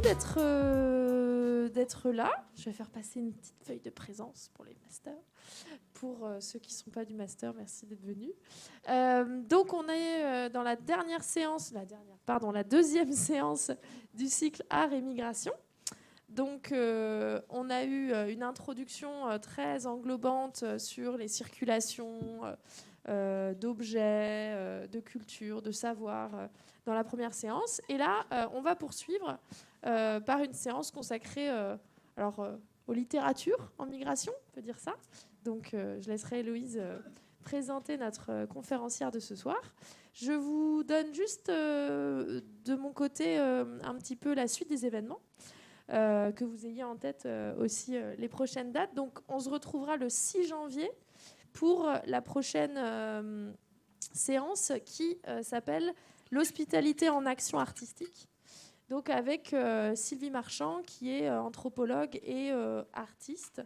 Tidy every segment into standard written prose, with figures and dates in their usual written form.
beaucoup d'être là. Je vais faire passer une petite feuille de présence pour les masters. Pour ceux qui ne sont pas du master, merci d'être venus. Donc on est dans la dernière séance, la deuxième séance du cycle Art et Migration. Donc on a eu une introduction très englobante sur les circulations d'objets, de culture, de savoir dans la première séance. Et là, on va poursuivre par une séance consacrée aux littératures en migration, on peut dire ça. Donc je laisserai Héloïse présenter notre conférencière de ce soir. Je vous donne juste de mon côté un petit peu la suite des événements. Que vous ayez en tête aussi les prochaines dates. Donc on se retrouvera le 6 janvier pour la prochaine séance qui s'appelle l'hospitalité en action artistique. Donc avec Sylvie Marchand qui est anthropologue et artiste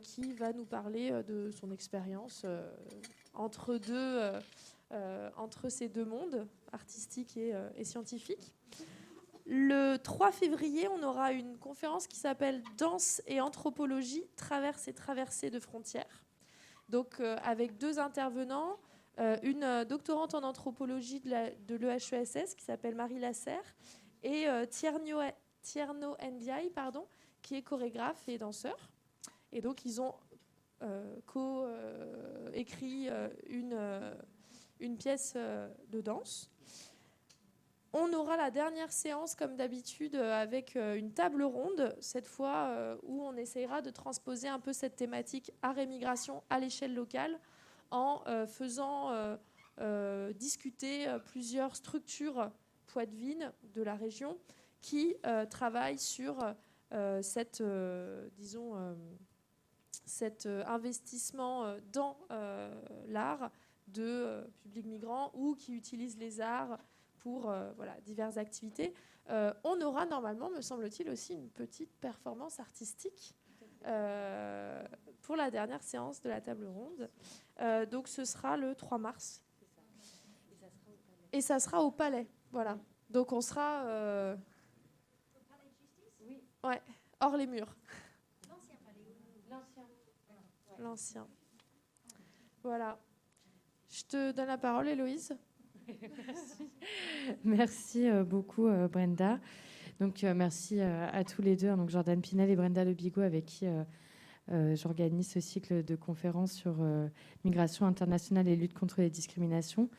qui va nous parler de son expérience entre ces deux mondes, artistique et scientifique. Le 3 février, on aura une conférence qui s'appelle « Danse et anthropologie, traverse et traversée de frontières ». Donc, avec deux intervenants, une doctorante en anthropologie de l'EHESS qui s'appelle Marie Lasserre et Tierno Ndiaye, qui est chorégraphe et danseur. Et donc, ils ont co-écrit une pièce de danse. On aura la dernière séance, comme d'habitude, avec une table ronde, cette fois où on essayera de transposer un peu cette thématique art et migration à l'échelle locale en faisant discuter plusieurs structures poitevines de la région qui travaillent sur cet investissement dans l'art de publics migrants ou qui utilisent les arts pour diverses activités. On aura normalement, me semble-t-il, aussi une petite performance artistique pour la dernière séance de la table ronde. Donc ce sera le 3 mars. Et ça sera au Palais. Voilà. Donc on sera... Au Palais de Justice ? Oui. Ouais, hors les murs. L'ancien palais. L'ancien. Voilà. Je te donne la parole, Héloïse. Merci beaucoup, Brenda. Donc, merci à tous les deux, donc Jordan Pinel et Brenda Le Bigot, avec qui j'organise ce cycle de conférences sur migration internationale et lutte contre les discriminations.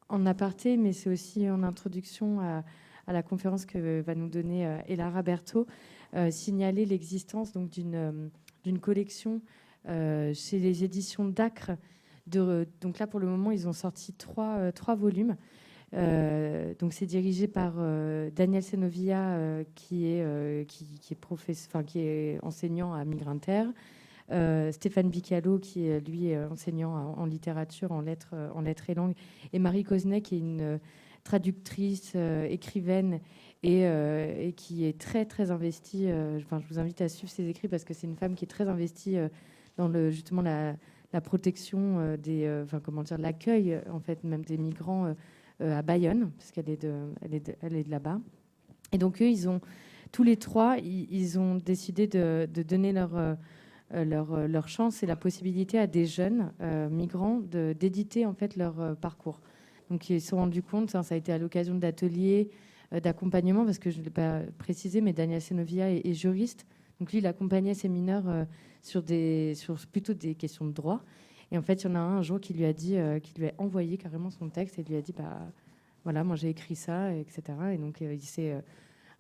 En aparté, mais c'est aussi en introduction à la conférence que va nous donner Elara Berthaud, signaler l'existence donc d'une collection chez les éditions d'Acre. Donc là, pour le moment, ils ont sorti trois volumes. Donc c'est dirigé par Daniel Senovia, qui est enseignant à Migrinter, Stéphane Bicalo, qui est lui enseignant en littérature, en lettres et langues, et Marie Cosnet, qui est une traductrice, écrivaine et qui est très très investie. Je vous invite à suivre ses écrits parce que c'est une femme qui est très investie dans justement la protection l'accueil en fait même des migrants à Bayonne, parce qu'elle est de là-bas. Et donc eux, tous les trois, ils ont décidé de donner leur chance et la possibilité à des jeunes migrants d'éditer en fait leur parcours. Donc ils se sont rendus compte, ça a été à l'occasion d'ateliers d'accompagnement, parce que je ne l'ai pas précisé, mais Daniel Senovia est juriste. Donc lui, il accompagnait ces mineurs sur plutôt des questions de droit. Et en fait, il y en a un jour qui lui a envoyé carrément son texte et lui a dit, voilà, moi j'ai écrit ça, etc. Et donc il s'est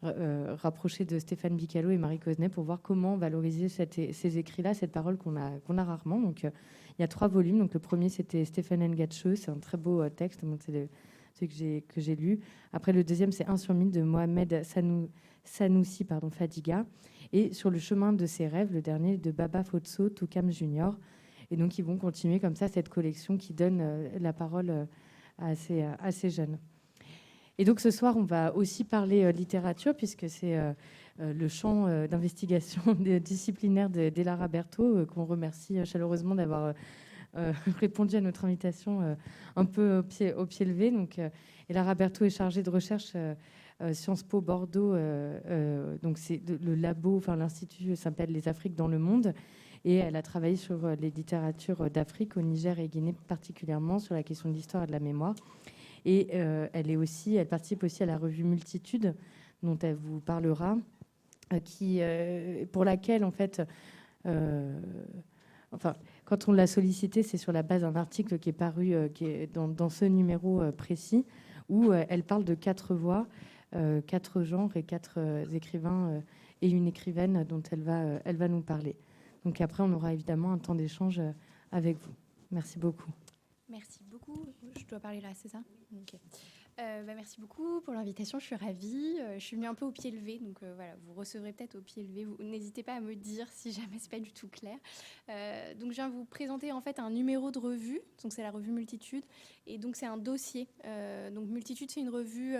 rapproché de Stéphane Bicalo et Marie Cosnet pour voir comment valoriser ces écrits-là, cette parole qu'on a rarement. Donc il y a 3 volumes. Donc le premier, c'était Stéphane Ngacho, c'est un très beau texte, donc c'est celui que j'ai lu. Après, le deuxième, c'est 1 sur 1000 de Mohamed Sanoussi Fadiga. Et Sur le chemin de ses rêves, le dernier de Baba Fotso Toukam Junior. Et donc, ils vont continuer comme ça cette collection qui donne la parole à ces jeunes. Et donc, ce soir, on va aussi parler littérature, puisque c'est le champ d'investigation disciplinaire d'Elara Berthaud, qu'on remercie chaleureusement d'avoir répondu à notre invitation un peu au pied levé. Donc, Elara Berthaud est chargée de recherche Sciences Po Bordeaux. Donc c'est le labo, enfin l'institut s'appelle Les Afriques dans le monde. Et elle a travaillé sur les littératures d'Afrique, au Niger et Guinée particulièrement, sur la question de l'histoire et de la mémoire. Et elle participe aussi à la revue Multitude, dont elle vous parlera, pour laquelle, en fait, quand on l'a sollicitée, c'est sur la base d'un article qui est paru dans ce numéro précis, où elle parle de 4 voix, 4 genres et 4 écrivains et une écrivaine dont elle va nous parler. Donc après, on aura évidemment un temps d'échange avec vous. Merci beaucoup. Merci beaucoup. Je dois parler là, c'est ça ? Ok. Merci beaucoup pour l'invitation, je suis ravie. Je suis venue un peu au pied levé, donc voilà, vous recevrez peut-être au pied levé. N'hésitez pas à me dire si jamais c'est pas du tout clair. Donc je viens vous présenter en fait un numéro de revue, donc c'est la revue Multitude, et donc c'est un dossier. Donc Multitude, c'est une revue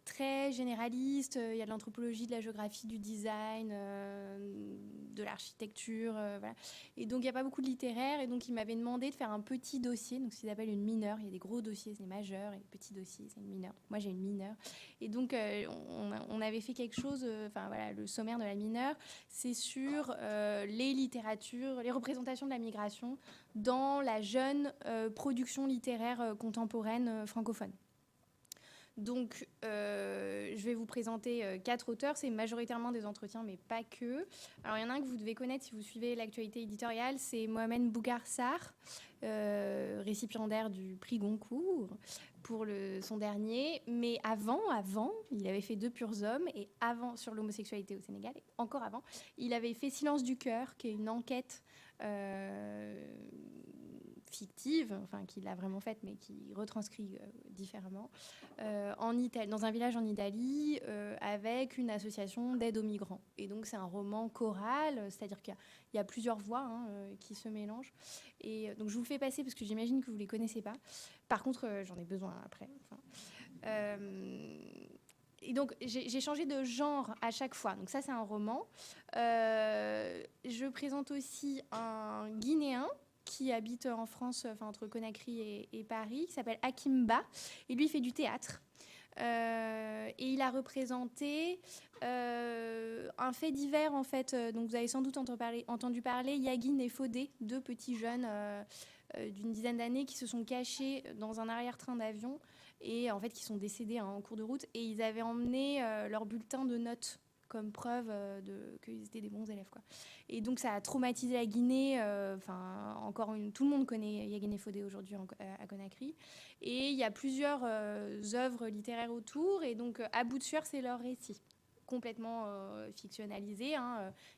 très généraliste. Il y a de l'anthropologie, de la géographie, du design, de l'architecture, voilà. Et donc il n'y a pas beaucoup de littéraire, et donc il m'avait demandé de faire un petit dossier, donc ce qu'ils appellent une mineure. Il y a des gros dossiers, c'est des majeurs, et des petits dossiers, c'est une mineure. Moi j'ai une mineure, et donc on avait fait quelque chose. Voilà, le sommaire de la mineure, c'est sur les littératures, les représentations de la migration dans la jeune production littéraire contemporaine francophone. Donc, je vais vous présenter 4 auteurs. C'est majoritairement des entretiens, mais pas que. Alors, il y en a un que vous devez connaître si vous suivez l'actualité éditoriale, c'est Mohamed Bougar Sarr, récipiendaire du prix Goncourt pour son dernier. Mais avant, il avait fait 2 purs hommes, et avant, sur l'homosexualité au Sénégal, et encore avant, il avait fait Silence du cœur, qui est une enquête fictive, enfin qu'il a vraiment faite, mais qui retranscrit différemment, dans un village en Italie, avec une association d'aide aux migrants. Et donc c'est un roman choral, c'est-à-dire qu'il y a plusieurs voix qui se mélangent. Et donc je vous le fais passer parce que j'imagine que vous ne les connaissez pas. Par contre, j'en ai besoin après. Et donc, j'ai changé de genre à chaque fois. Donc ça, c'est un roman. Je présente aussi un Guinéen qui habite en France, entre Conakry et Paris, qui s'appelle Hakim Bah. Et lui, il fait du théâtre. Et il a représenté un fait divers, en fait. Donc, vous avez sans doute entendu parler, Yagin et Fodé, 2 petits jeunes d'une dizaine d'années qui se sont cachés dans un arrière-train d'avion et en fait qui sont décédés en cours de route. Et ils avaient emmené leur bulletin de notes comme preuve qu'ils étaient des bons élèves, quoi. Et donc ça a traumatisé la Guinée. Tout le monde connaît Yagin et Fodé aujourd'hui à Conakry. Et il y a plusieurs œuvres littéraires autour. Et donc À bout de sueur, c'est leur récit, complètement fictionnalisé.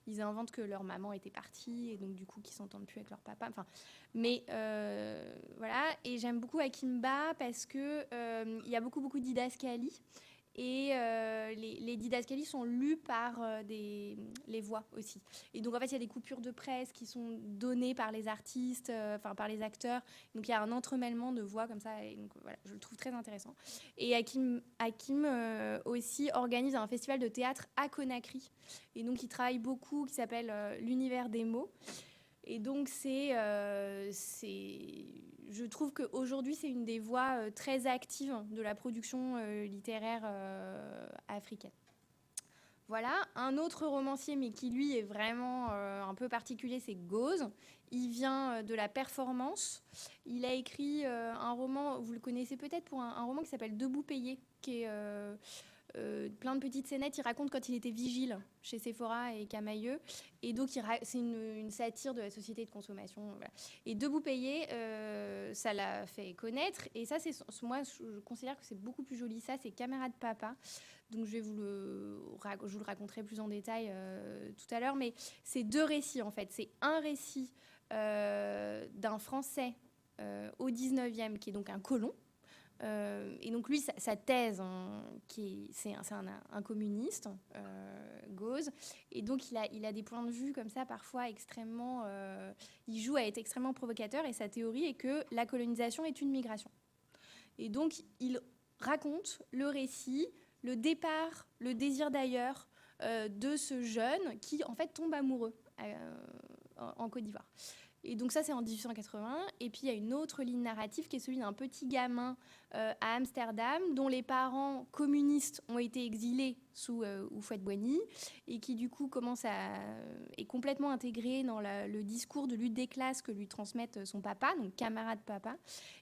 Ils inventent que leur maman était partie et donc du coup qu'ils s'entendent plus avec leur papa. Voilà. Et j'aime beaucoup Hakim Bah parce que il y a beaucoup didascalies. Et les didascalies sont lues par les voix aussi. Et donc, en fait, il y a des coupures de presse qui sont données par les artistes, par les acteurs. Donc, il y a un entremêlement de voix comme ça. Et donc, voilà, je le trouve très intéressant. Et Hakim aussi organise un festival de théâtre à Conakry. Et donc, il travaille beaucoup, qui s'appelle l'Univers des mots. Et donc, je trouve qu'aujourd'hui, c'est une des voies très actives de la production littéraire africaine. Voilà. Un autre romancier, mais qui, lui, est vraiment un peu particulier, c'est Gauze. Il vient de la performance. Il a écrit un roman, vous le connaissez peut-être, pour un roman qui s'appelle Debout payé, qui est... plein de petites scénettes. Il raconte quand il était vigile chez Sephora et Camaïeu. Et donc, c'est une satire de la société de consommation. Voilà. Et Debout payé, ça l'a fait connaître. Et ça, moi, je considère que c'est beaucoup plus joli. Ça, c'est Camarade Papa. Donc, je vous le raconterai plus en détail tout à l'heure. Mais c'est 2 récits, en fait. C'est un récit d'un Français au 19e, qui est donc un colon. Et donc lui, sa thèse, c'est un communiste, Gauze, et donc il a des points de vue comme ça, parfois extrêmement... il joue à être extrêmement provocateur, et sa théorie est que la colonisation est une migration. Et donc il raconte le récit, le départ, le désir d'ailleurs de ce jeune qui en fait tombe amoureux en Côte d'Ivoire. Et donc ça, c'est en 1880. Et puis, il y a une autre ligne narrative qui est celui d'un petit gamin à Amsterdam dont les parents communistes ont été exilés sous Houphouët-Boigny et qui, du coup, est complètement intégré dans le discours de lutte des classes que lui transmettent son papa, donc camarade papa.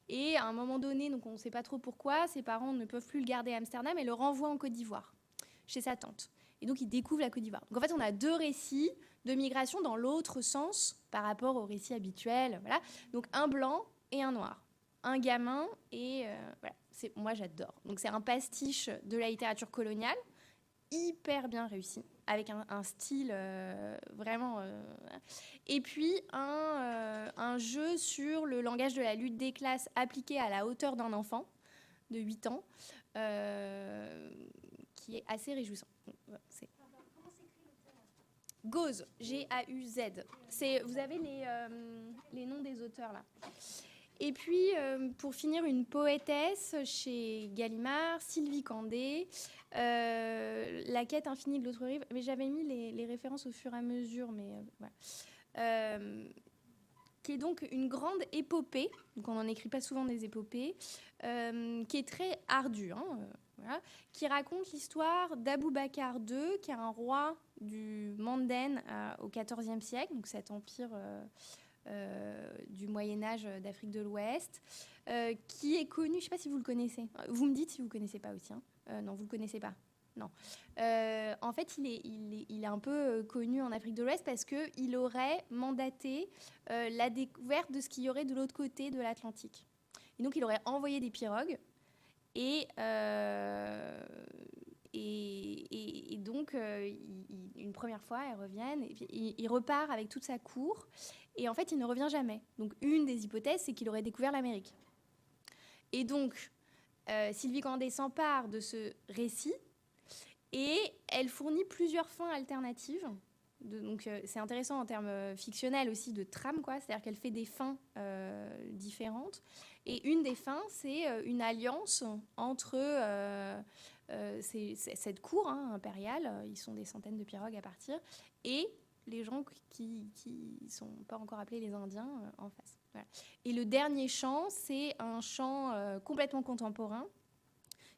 Et à un moment donné, donc on ne sait pas trop pourquoi, ses parents ne peuvent plus le garder à Amsterdam et le renvoient en Côte d'Ivoire, chez sa tante. Et donc, il découvre la Côte d'Ivoire. Donc, en fait, on a 2 récits de migration dans l'autre sens par rapport au récit habituel. Voilà. Donc, un blanc et un noir. Un gamin et... voilà. Moi, j'adore. Donc, c'est un pastiche de la littérature coloniale, hyper bien réussi, avec un style vraiment... Et puis, un jeu sur le langage de la lutte des classes appliqué à la hauteur d'un enfant de 8 ans, qui est assez réjouissant. Gauz, G-A-U-Z. Vous avez les noms des auteurs là. Et puis, pour finir, une poétesse chez Gallimard, Sylvie Candé, La quête infinie de l'autre rive. Mais j'avais mis les références au fur et à mesure, mais voilà. Qui est donc une grande épopée, donc on n'en écrit pas souvent des épopées, qui est très ardue, voilà, qui raconte l'histoire d'Aboubacar II, qui est un roi du Manden au XIVe siècle, donc cet empire du Moyen-Âge d'Afrique de l'Ouest, qui est connu, je ne sais pas si vous le connaissez, vous me dites si vous ne connaissez pas aussi, non, vous ne le connaissez pas. Non. En fait, il est un peu connu en Afrique de l'Ouest parce qu'il aurait mandaté la découverte de ce qu'il y aurait de l'autre côté de l'Atlantique. Et donc, il aurait envoyé des pirogues. Et donc, une première fois, elles reviennent. Et puis, il repart avec toute sa cour. Et en fait, il ne revient jamais. Donc, une des hypothèses, c'est qu'il aurait découvert l'Amérique. Et donc, Sylvie Candé s'empare de ce récit. Et elle fournit plusieurs fins alternatives. Donc, c'est intéressant en termes fictionnels aussi de trame, quoi. C'est-à-dire qu'elle fait des fins différentes. Et une des fins, c'est une alliance entre cette cour impériale, ils sont des centaines de pirogues à partir, et les gens qui ne sont pas encore appelés les Indiens en face. Voilà. Et le dernier chant, c'est un chant complètement contemporain,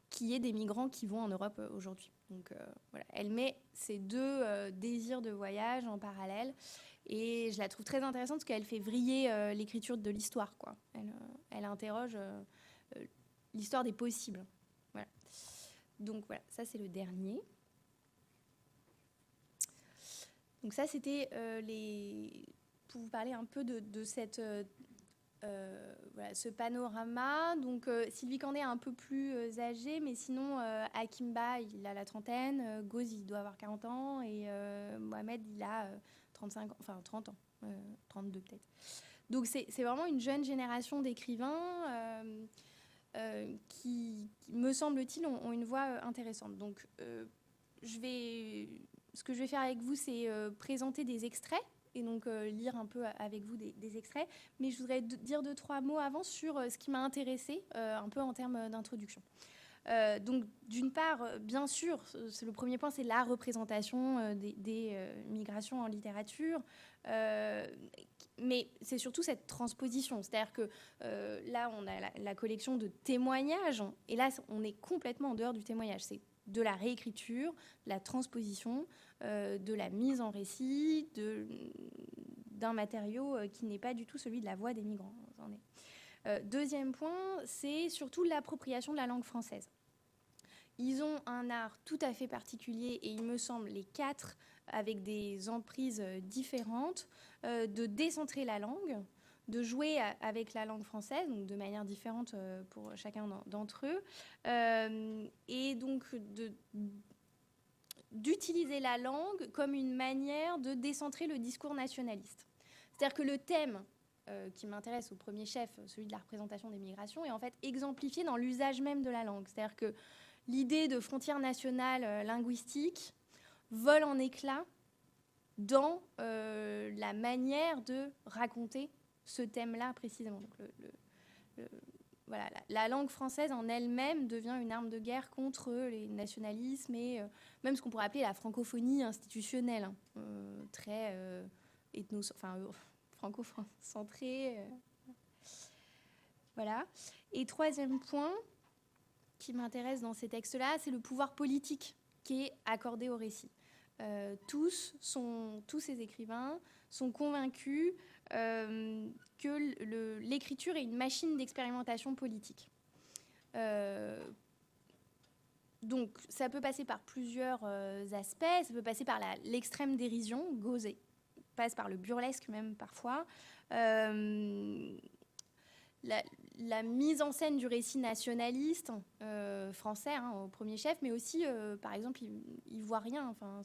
qui est des migrants qui vont en Europe aujourd'hui. Donc voilà, elle met ces 2 désirs de voyage en parallèle et je la trouve très intéressante parce qu'elle fait vriller l'écriture de l'histoire, quoi. Elle interroge l'histoire des possibles. Voilà. Donc voilà, ça c'est le dernier. Donc ça c'était pour vous parler un peu de cette... voilà, ce panorama. Donc, Sylvie Candé est un peu plus âgée, mais sinon, Akimba, il a la trentaine, Gauz, il doit avoir 40 ans, et Mohamed, il a 35 ans, enfin 30 ans, 32 peut-être. Donc, c'est vraiment une jeune génération d'écrivains qui, me semble-t-il, ont une voix intéressante. Donc, ce que je vais faire avec vous, c'est présenter des extraits et donc lire un peu avec vous des extraits. Mais je voudrais dire 2-3 mots avant sur ce qui m'a intéressée, un peu en termes d'introduction. Donc, d'une part, bien sûr, le premier point, c'est la représentation des migrations en littérature. Mais c'est surtout cette transposition. C'est-à-dire que là, on a la collection de témoignages. Et là, on est complètement en dehors du témoignage. C'est de la réécriture, de la transposition, de la mise en récit, d'un matériau qui n'est pas du tout celui de la voix des migrants. Deuxième point, c'est surtout l'appropriation de la langue française. Ils ont un art tout à fait particulier, et il me semble, les 4, avec des emprises différentes, de décentrer la langue, de jouer avec la langue française, donc de manière différente pour chacun d'entre eux, et donc d'utiliser la langue comme une manière de décentrer le discours nationaliste. C'est-à-dire que le thème qui m'intéresse au premier chef, celui de la représentation des migrations, est en fait exemplifié dans l'usage même de la langue. C'est-à-dire que l'idée de frontière nationale linguistique vole en éclats dans la manière de raconter ce thème-là précisément. Donc voilà, la langue française en elle-même devient une arme de guerre contre les nationalismes et même ce qu'on pourrait appeler la francophonie institutionnelle, très franco-centrée. Voilà. Et troisième point qui m'intéresse dans ces textes-là, c'est le pouvoir politique qui est accordé au récit. Tous ces écrivains sont convaincus que l'écriture est une machine d'expérimentation politique. Donc, ça peut passer par plusieurs aspects. Ça peut passer par l'extrême dérision. Gauze passe par le burlesque même parfois. La mise en scène du récit nationaliste français, au premier chef, mais aussi, par exemple, ivoirien. Enfin,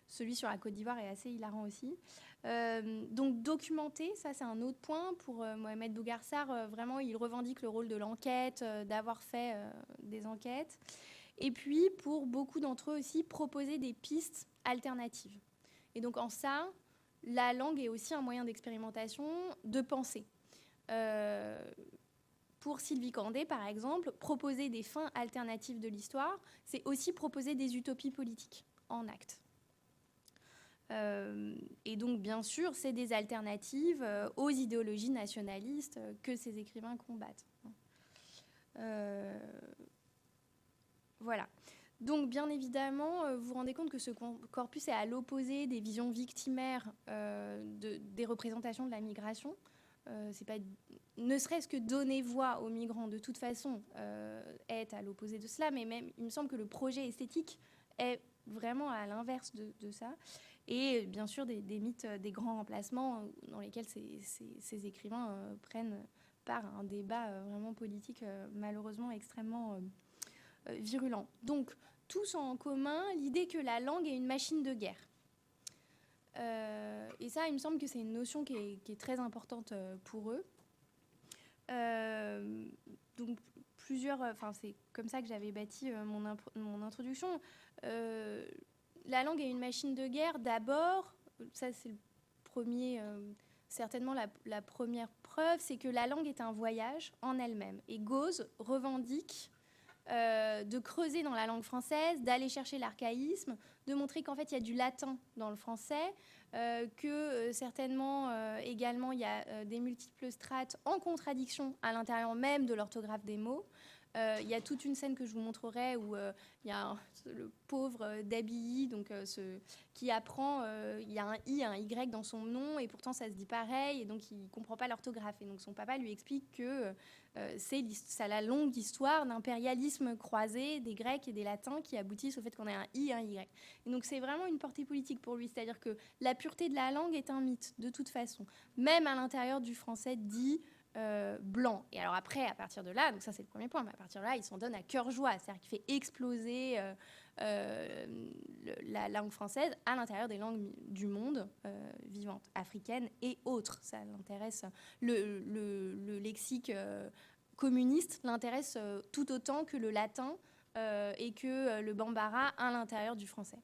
celui sur la Côte d'Ivoire est assez hilarant aussi. Donc, documenter, ça, c'est un autre point. Pour Mohamed Bougarsar, vraiment, il revendique le rôle de l'enquête, d'avoir fait des enquêtes. Et puis, pour beaucoup d'entre eux aussi, proposer des pistes alternatives. Et donc, en ça, la langue est aussi un moyen d'expérimentation, de pensée. Pour Sylvie Candé, par exemple, proposer des fins alternatives de l'histoire, c'est aussi proposer des utopies politiques en actes. Et donc, bien sûr, c'est des alternatives aux idéologies nationalistes que ces écrivains combattent. Voilà. Donc, bien évidemment, vous vous rendez compte que ce corpus est à l'opposé des visions victimaires des représentations de la migration. C'est pas, ne serait-ce que donner voix aux migrants, de toute façon, est à l'opposé de cela, mais même, il me semble que le projet esthétique est vraiment à l'inverse de ça. Et bien sûr, des mythes, des grands remplacements dans lesquels ces écrivains prennent part à un débat vraiment politique, malheureusement extrêmement virulent. Donc, tous ont en commun l'idée que la langue est une machine de guerre. Et ça, il me semble que c'est une notion qui est très importante pour eux. Donc, c'est comme ça que j'avais bâti mon introduction. La langue est une machine de guerre, d'abord, ça c'est le premier, certainement la première preuve, c'est que la langue est un voyage en elle-même. Et Gauze revendique de creuser dans la langue française, d'aller chercher l'archaïsme, de montrer qu'en fait il y a du latin dans le français, que certainement également il y a des multiples strates en contradiction à l'intérieur même de l'orthographe des mots. Il y a toute une scène que je vous montrerai où il y a le pauvre Dabilly, donc qui apprend, il y a un I, un Y dans son nom, et pourtant ça se dit pareil, et donc il ne comprend pas l'orthographe. Et donc son papa lui explique que c'est la longue histoire d'impérialisme croisé des Grecs et des Latins qui aboutissent au fait qu'on ait un I et un Y. Et donc c'est vraiment une portée politique pour lui, c'est-à-dire que la pureté de la langue est un mythe, de toute façon, même à l'intérieur du français dit blanc. Et alors après, à partir de là, donc ça c'est le premier point, mais à partir de là, il s'en donne à cœur joie, c'est-à-dire qu'il fait exploser la langue française à l'intérieur des langues du monde vivantes, africaines et autres. Ça l'intéresse, le lexique communiste l'intéresse tout autant que le latin et que le bambara à l'intérieur du français.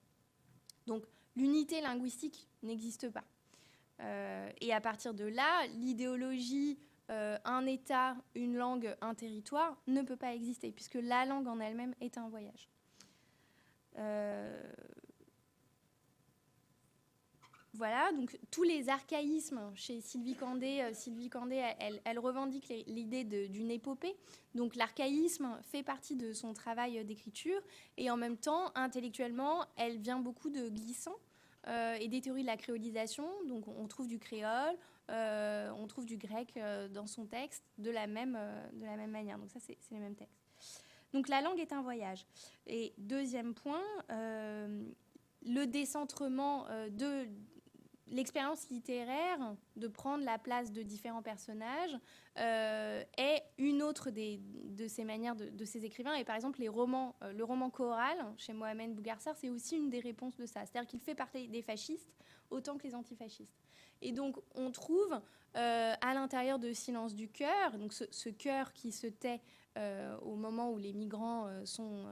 Donc l'unité linguistique n'existe pas. Et à partir de là, l'idéologie un État, une langue, un territoire ne peut pas exister, puisque la langue en elle-même est un voyage. Voilà, donc tous les archaïsmes chez Sylvie Candé, elle revendique l'idée d'une épopée. Donc l'archaïsme fait partie de son travail d'écriture, et en même temps, intellectuellement, elle vient beaucoup de Glissant et des théories de la créolisation. Donc on trouve du créole, on trouve du grec dans son texte de la même manière. Donc ça, c'est les mêmes textes. Donc la langue est un voyage. Et deuxième point, le décentrement de l'expérience littéraire, de prendre la place de différents personnages, est une autre de ces manières de ces écrivains. Et par exemple, le roman choral, chez Mohamed Bougarsar, c'est aussi une des réponses de ça. C'est-à-dire qu'il fait partie des fascistes autant que les antifascistes. Et donc, on trouve à l'intérieur de Silence du cœur, donc ce cœur qui se tait au moment où les migrants sont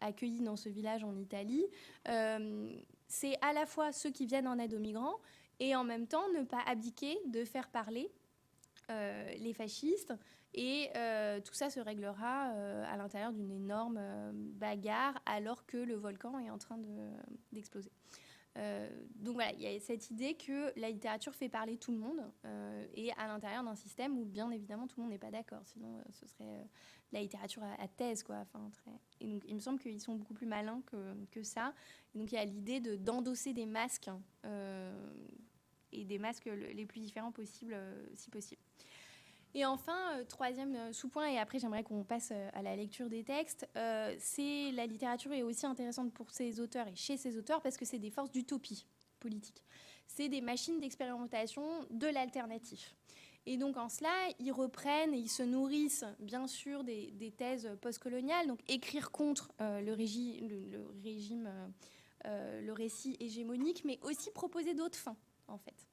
accueillis dans ce village en Italie, c'est à la fois ceux qui viennent en aide aux migrants et en même temps ne pas abdiquer de faire parler les fascistes. Et tout ça se réglera à l'intérieur d'une énorme bagarre alors que le volcan est en train d'exploser. Donc voilà, il y a cette idée que la littérature fait parler tout le monde et à l'intérieur d'un système où bien évidemment tout le monde n'est pas d'accord. Sinon, ce serait la littérature à thèse, quoi. Enfin, Et donc il me semble qu'ils sont beaucoup plus malins que ça. Et donc il y a l'idée d'endosser des masques et des masques les plus différents possibles, si possible. Et enfin, troisième sous-point, et après j'aimerais qu'on passe à la lecture des textes, c'est la littérature est aussi intéressante pour ses auteurs et chez ses auteurs parce que c'est des forces d'utopie politique. C'est des machines d'expérimentation de l'alternatif. Et donc en cela, ils reprennent et ils se nourrissent bien sûr des thèses postcoloniales, donc écrire contre le récit hégémonique, mais aussi proposer d'autres fins en fait.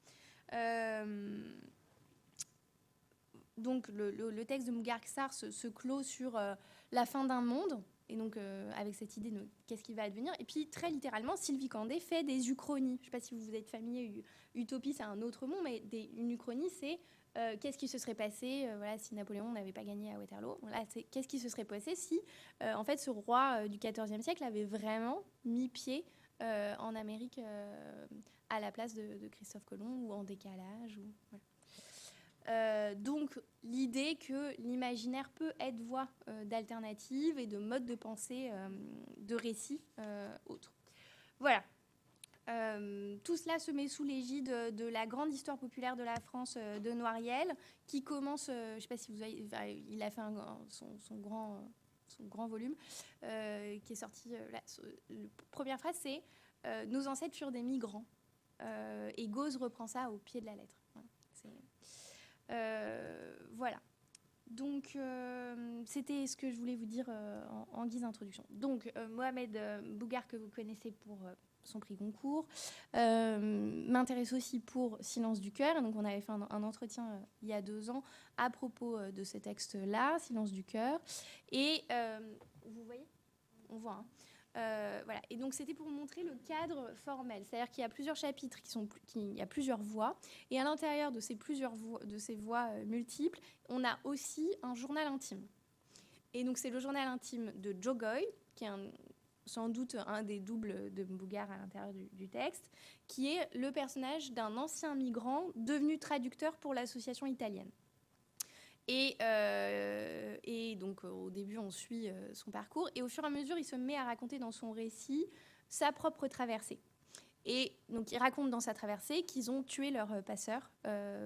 Donc le texte de Mugarsar se clôt sur la fin d'un monde, et donc avec cette idée de qu'est-ce qui va advenir. Et puis très littéralement, Sylvie Candé fait des uchronies. Je ne sais pas si vous êtes familier, utopie c'est un autre mot, mais une uchronie c'est qu'est-ce qui se serait passé voilà, si Napoléon n'avait pas gagné à Waterloo. Voilà, c'est qu'est-ce qui se serait passé si en fait ce roi du XIVe siècle avait vraiment mis pied en Amérique à la place de Christophe Colomb, ou en décalage. Voilà. Donc l'idée que l'imaginaire peut être voie d'alternative et de mode de pensée, de récit autres. Voilà. Tout cela se met sous l'égide de la grande histoire populaire de la France de Noiriel, qui commence, je ne sais pas si vous avez, il a fait son grand volume, qui est sorti, la première phrase c'est « Nos ancêtres furent des migrants ». Et Gauze reprend ça au pied de la lettre. Voilà. Donc, c'était ce que je voulais vous dire en guise d'introduction. Donc, Mohamed Bougar, que vous connaissez pour son prix Goncourt, m'intéresse aussi pour Silence du cœur. Donc, on avait fait un entretien il y a 2 ans à propos de ce texte-là, Silence du cœur. Et vous voyez ? On voit, hein. Voilà. Et donc c'était pour montrer le cadre formel, c'est-à-dire qu'il y a plusieurs chapitres, il y a plusieurs voix, et à l'intérieur de ces voix multiples, on a aussi un journal intime. Et donc c'est le journal intime de Jogoy, qui est sans doute un des doubles de Bougar à l'intérieur du texte, qui est le personnage d'un ancien migrant devenu traducteur pour l'association italienne. Et donc, au début, on suit son parcours. Et au fur et à mesure, il se met à raconter dans son récit sa propre traversée. Et donc, il raconte dans sa traversée qu'ils ont tué leur passeur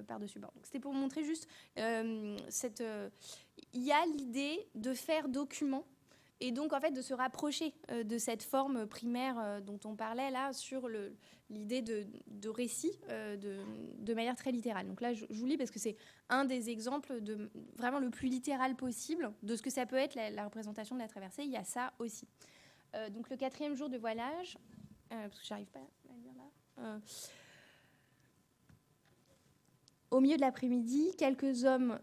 par-dessus bord. Donc, c'était pour montrer juste il y a l'idée de faire document. Et donc, en fait, de se rapprocher de cette forme primaire dont on parlait là, sur l'idée de récit de manière très littérale. Donc là, je vous lis parce que c'est un des exemples de vraiment le plus littéral possible de ce que ça peut être la représentation de la traversée. Il y a ça aussi. Donc le 4e jour de voilage, parce que j'arrive pas à lire là. Au milieu de l'après-midi, quelques hommes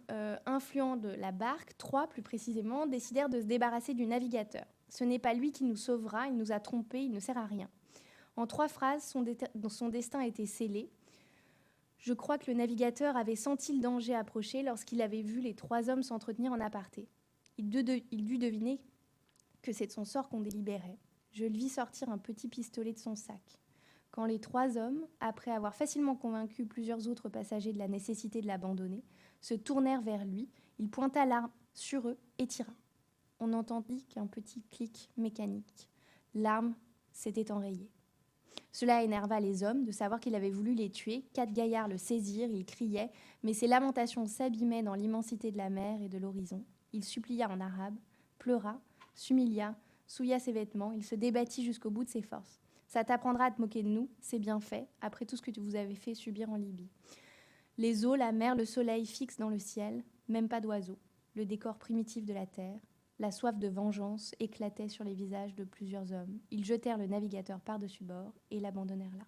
influents de la barque, 3 plus précisément, décidèrent de se débarrasser du navigateur. Ce n'est pas lui qui nous sauvera, il nous a trompés, il ne sert à rien. En 3 phrases, son destin était scellé. Je crois que le navigateur avait senti le danger approcher lorsqu'il avait vu les 3 hommes s'entretenir en aparté. Il dut deviner que c'est de son sort qu'on délibérait. Je le vis sortir un petit pistolet de son sac. Quand les 3 hommes, après avoir facilement convaincu plusieurs autres passagers de la nécessité de l'abandonner, se tournèrent vers lui, il pointa l'arme sur eux et tira. On n'entendit qu'un petit clic mécanique. L'arme s'était enrayée. Cela énerva les hommes de savoir qu'il avait voulu les tuer. 4 gaillards le saisirent, ils criaient, mais ses lamentations s'abîmaient dans l'immensité de la mer et de l'horizon. Il supplia en arabe, pleura, s'humilia, souilla ses vêtements, il se débattit jusqu'au bout de ses forces. Ça t'apprendra à te moquer de nous, c'est bien fait, après tout ce que vous avez fait subir en Libye. Les eaux, la mer, le soleil fixent dans le ciel, même pas d'oiseaux. Le décor primitif de la terre, la soif de vengeance éclatait sur les visages de plusieurs hommes. Ils jetèrent le navigateur par-dessus bord et l'abandonnèrent là.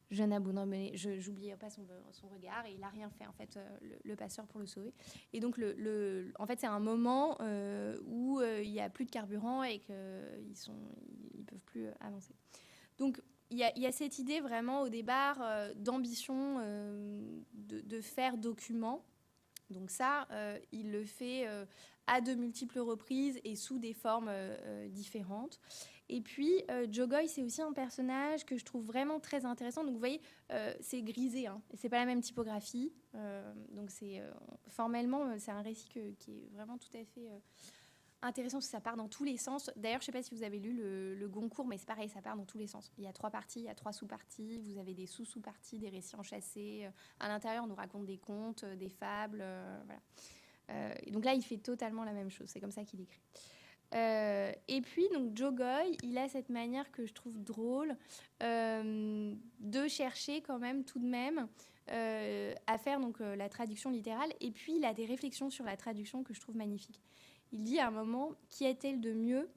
Jeune abandonné, j'oubliais pas son regard, et il n'a rien fait, en fait, le passeur, pour le sauver. Et donc, en fait, c'est un moment où il n'y a plus de carburant et qu'ils ne peuvent plus avancer. Donc, il y a cette idée vraiment au départ d'ambition de faire document. Donc ça, il le fait à de multiples reprises et sous des formes différentes. Et puis, Jogoy, c'est aussi un personnage que je trouve vraiment très intéressant. Donc, vous voyez, c'est grisé, hein, et c'est pas la même typographie. Donc, formellement, c'est un récit qui est vraiment tout à fait intéressant, parce que ça part dans tous les sens. D'ailleurs, je ne sais pas si vous avez lu le Goncourt, mais c'est pareil, ça part dans tous les sens. Il y a 3 parties, il y a 3 sous-parties. Vous avez des sous-sous-parties, des récits enchâssés. À l'intérieur, on nous raconte des contes, des fables. Voilà. Et donc là, il fait totalement la même chose. C'est comme ça qu'il écrit. Et puis, donc, Jogoy, il a cette manière que je trouve drôle de chercher quand même, tout de même, à faire donc, la traduction littérale. Et puis, il a des réflexions sur la traduction que je trouve magnifiques. Il dit à un moment, qu'y a-t-il de mieux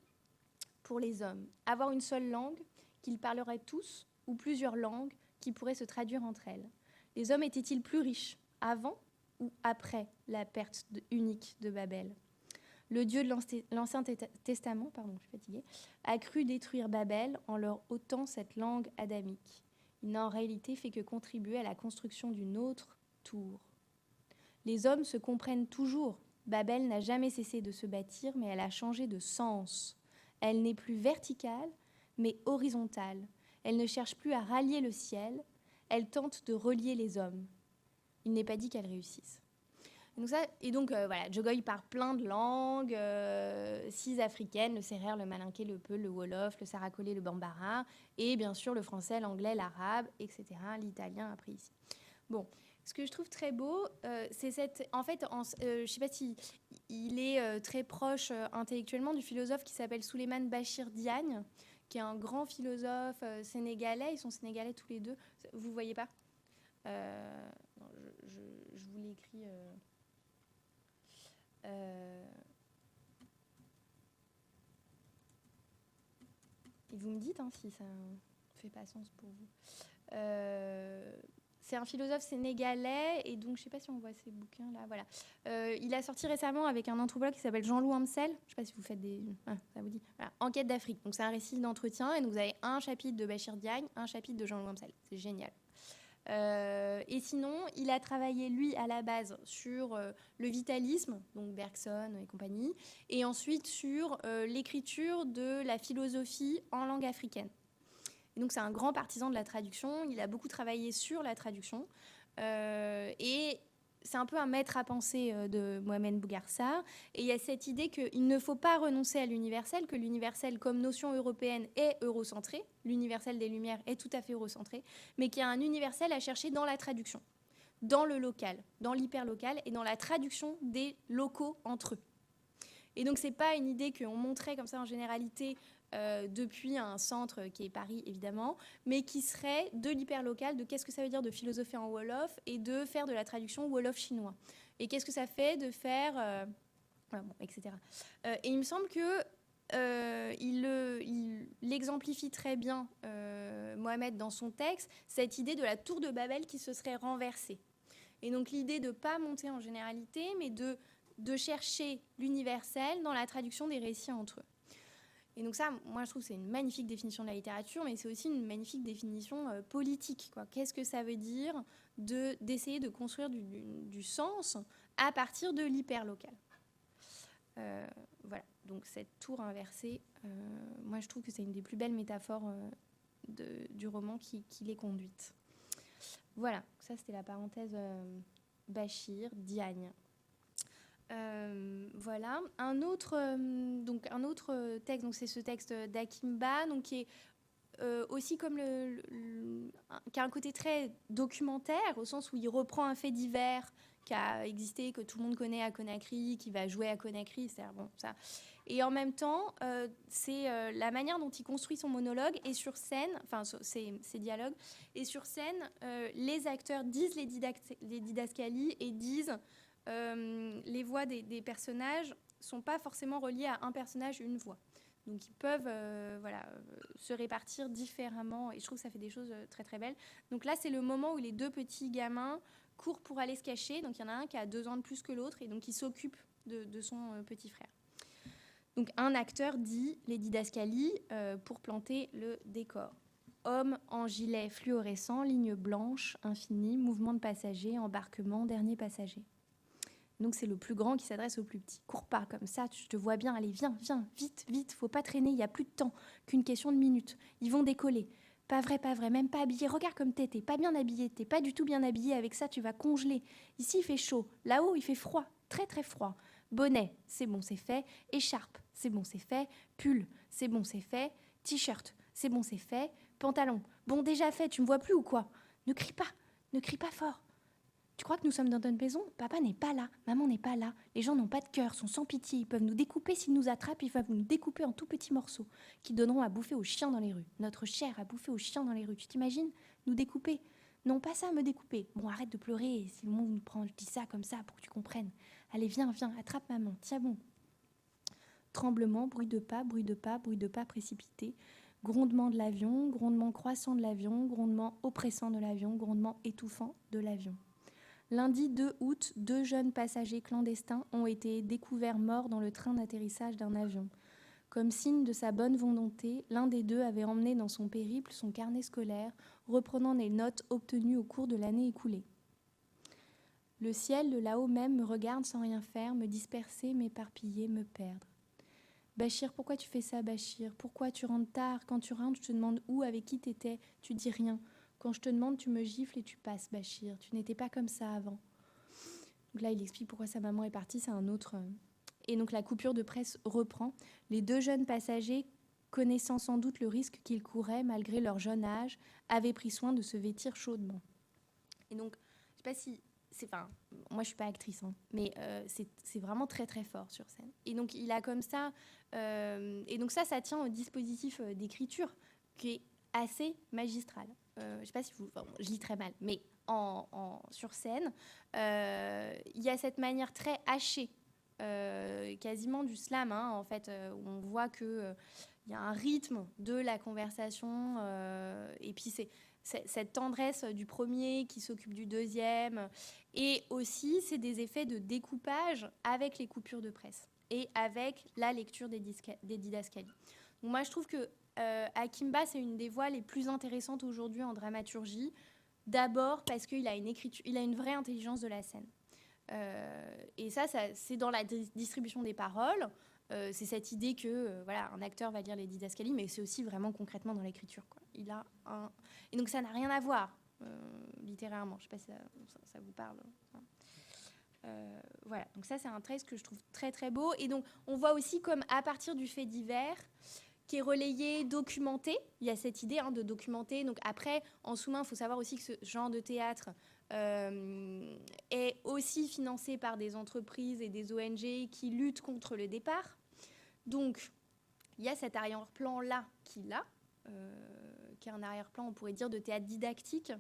pour les hommes? Avoir une seule langue qu'ils parleraient tous, ou plusieurs langues qui pourraient se traduire entre elles? Les hommes étaient-ils plus riches avant ou après la perte unique de Babel? Le Dieu de l'Ancien Testament, je suis fatiguée, a cru détruire Babel en leur ôtant cette langue adamique. Il n'a en réalité fait que contribuer à la construction d'une autre tour. Les hommes se comprennent toujours. Babel n'a jamais cessé de se bâtir, mais elle a changé de sens. Elle n'est plus verticale, mais horizontale. Elle ne cherche plus à rallier le ciel, elle tente de relier les hommes. Il n'est pas dit qu'elle réussisse. Voilà, Jogoy parle plein de langues, 6 africaines, le sérère, le malinké, le peul, le wolof, le saracolé, le bambara, et bien sûr le français, l'anglais, l'arabe, etc., l'italien après ici. Bon, ce que je trouve très beau, c'est cette... En fait, je ne sais pas si il est très proche intellectuellement du philosophe qui s'appelle Souleymane Bachir Diagne, qui est un grand philosophe sénégalais. Ils sont sénégalais tous les deux. Vous ne voyez pas non, je vous l'ai écrit... et vous me dites si ça ne fait pas sens pour vous. C'est un philosophe sénégalais, et donc je ne sais pas si on voit ces bouquins là. Voilà. Il a sorti récemment avec un anthropologue qui s'appelle Jean-Loup Amsel. Je ne sais pas si vous faites des... ça vous dit. Voilà. Enquête d'Afrique. Donc c'est un récit d'entretien, et donc vous avez un chapitre de Bachir Diagne, un chapitre de Jean-Loup Amsel. C'est génial. Et sinon, il a travaillé, lui, à la base, sur le vitalisme, donc Bergson et compagnie, et ensuite sur l'écriture de la philosophie en langue africaine. Et donc, c'est un grand partisan de la traduction. Il a beaucoup travaillé sur la traduction. Et c'est un peu un maître à penser de Mohamed Bougarsar. Et il y a cette idée qu'il ne faut pas renoncer à l'universel, que l'universel, comme notion européenne, est eurocentré. L'universel des Lumières est tout à fait eurocentré, mais qu'il y a un universel à chercher dans la traduction, dans le local, dans l'hyperlocal et dans la traduction des locaux entre eux. Et donc, ce n'est pas une idée qu'on montrait comme ça en généralité depuis un centre qui est Paris, évidemment, mais qui serait de l'hyperlocal, de qu'est-ce que ça veut dire de philosopher en Wolof et de faire de la traduction Wolof-chinois. Et qu'est-ce que ça fait de faire... etc. Et il me semble que il l'exemplifie très bien, Mohamed, dans son texte, cette idée de la tour de Babel qui se serait renversée. Et donc l'idée de ne pas monter en généralité, mais de chercher l'universel dans la traduction des récits entre eux. Et donc ça, moi, je trouve que c'est une magnifique définition de la littérature, mais c'est aussi une magnifique définition politique, quoi. Qu'est-ce que ça veut dire d'essayer de construire du sens à partir de l'hyperlocal. Voilà, donc cette tour inversée, moi, je trouve que c'est une des plus belles métaphores du roman qui l'est conduite. Voilà, ça, c'était la parenthèse Bachir, Diagne. Voilà. Un autre texte, donc c'est ce texte d'Akimba, donc qui est aussi comme qui a un côté très documentaire, au sens où il reprend un fait divers qui a existé, que tout le monde connaît à Conakry, qui va jouer à Conakry, c'est-à-dire, bon, ça. Et en même temps, c'est la manière dont il construit son monologue, et sur scène, enfin ses dialogues, et sur scène, les acteurs disent les didascalies et disent les voix des personnages sont pas forcément reliées à un personnage, une voix. Donc ils peuvent se répartir différemment, et je trouve que ça fait des choses très très belles. Donc là, c'est le moment où les 2 petits gamins courent pour aller se cacher. Donc il y en a un qui a 2 ans de plus que l'autre, et donc il s'occupe de son petit frère. Donc un acteur dit les didascalies pour planter le décor. Homme en gilet fluorescent, ligne blanche, infinie, mouvement de passagers, embarquement, dernier passager. Donc c'est le plus grand qui s'adresse au plus petit. Cours pas comme ça, je te vois bien, allez, viens, vite, vite, faut pas traîner, il n'y a plus de temps, qu'une question de minutes. Ils vont décoller. Pas vrai, même pas habillé. Regarde comme t'es pas bien habillé, t'es pas du tout bien habillé, avec ça tu vas congeler. Ici il fait chaud, là-haut il fait froid, très très froid. Bonnet, c'est bon, c'est fait. Écharpe, c'est bon, c'est fait. Pull, c'est bon, c'est fait. T-shirt, c'est bon, c'est fait. Pantalon, bon, déjà fait, tu me vois plus ou quoi? Ne crie pas fort. Tu crois que nous sommes dans notre maison? Papa n'est pas là, maman n'est pas là. Les gens n'ont pas de cœur, sont sans pitié. Ils peuvent nous découper s'ils nous attrapent. Ils peuvent nous découper en tout petits morceaux qui donneront à bouffer aux chiens dans les rues. Notre chair à bouffer aux chiens dans les rues. Tu t'imagines? Nous découper? Non, pas ça, me découper. Bon, arrête de pleurer. Si le monde nous prend, je dis ça comme ça pour que tu comprennes. Allez, viens, attrape maman. Tiens bon. Tremblement, bruit de pas précipité. Grondement de l'avion, grondement croissant de l'avion, grondement oppressant de l'avion, grondement étouffant de l'avion. Lundi 2 août, 2 jeunes passagers clandestins ont été découverts morts dans le train d'atterrissage d'un avion. Comme signe de sa bonne volonté, l'un des deux avait emmené dans son périple son carnet scolaire, reprenant les notes obtenues au cours de l'année écoulée. Le ciel de là-haut même me regarde sans rien faire, me disperser, m'éparpiller, me perdre. Bachir, pourquoi tu fais ça, Bachir? Pourquoi tu rentres tard? Quand tu rentres, je te demande où, avec qui t'étais. Tu dis rien. Quand je te demande, tu me gifles et tu passes, Bachir. Tu n'étais pas comme ça avant. Donc là, il explique pourquoi sa maman est partie, c'est un autre... Et donc la coupure de presse reprend. Les 2 jeunes passagers, connaissant sans doute le risque qu'ils couraient malgré leur jeune âge, avaient pris soin de se vêtir chaudement. Et donc, je ne sais pas si... Enfin, moi, je ne suis pas actrice, hein, mais c'est vraiment très, très fort sur scène. Et donc, il a comme ça... et donc ça tient au dispositif d'écriture qui est assez magistral. Je ne sais pas si vous... Enfin, je lis très mal, mais sur scène, il y a cette manière très hachée, quasiment du slam, hein, en fait, où on voit qu'il y a un rythme de la conversation, et puis c'est cette tendresse du premier qui s'occupe du deuxième, et aussi c'est des effets de découpage avec les coupures de presse et avec la lecture des didascalies. Donc moi je trouve que Akimba, c'est une des voix les plus intéressantes aujourd'hui en dramaturgie, d'abord parce qu'il a une vraie intelligence de la scène. Et ça c'est dans la distribution des paroles. C'est cette idée que voilà, un acteur va lire les didascalies, mais c'est aussi vraiment concrètement dans l'écriture, quoi. Et donc ça n'a rien à voir littérairement. Je ne sais pas si ça vous parle. Voilà, donc ça c'est un trait que je trouve très très beau. Et donc on voit aussi comme à partir du fait divers qui est relayé, documenté, il y a cette idée de documenter. Donc après, en sous-main, il faut savoir aussi que ce genre de théâtre est aussi financé par des entreprises et des ONG qui luttent contre le départ. Donc il y a cet arrière-plan-là qui est un arrière-plan, on pourrait dire, de théâtre didactique,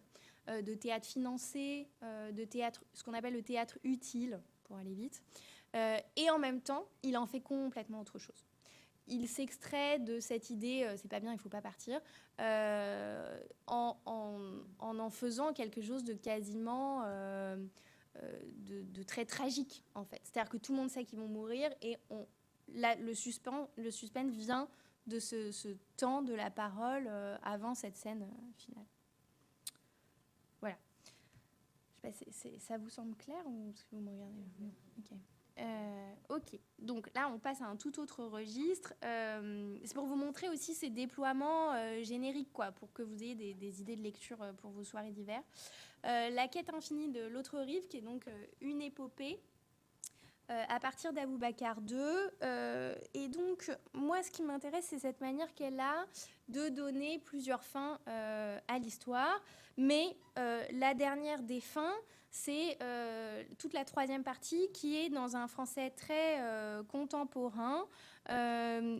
de théâtre financé, de théâtre, ce qu'on appelle le théâtre utile, pour aller vite. Et en même temps, il en fait complètement autre chose. Il s'extrait de cette idée, c'est pas bien, il faut pas partir, en faisant quelque chose de quasiment de très tragique, en fait. C'est-à-dire que tout le monde sait qu'ils vont mourir et le suspense vient de ce temps de la parole avant cette scène finale. Voilà. Je sais pas, ça vous semble clair ou est-ce que vous me regardez? Non. Ok. Donc là, on passe à un tout autre registre. C'est pour vous montrer aussi ces déploiements génériques, quoi, pour que vous ayez des idées de lecture pour vos soirées d'hiver. La quête infinie de l'autre rive, qui est donc une épopée à partir d'Aboubacar II. Et donc, moi, ce qui m'intéresse, c'est cette manière qu'elle a de donner plusieurs fins à l'histoire. Mais la dernière des fins, c'est toute la troisième partie qui est dans un français très contemporain,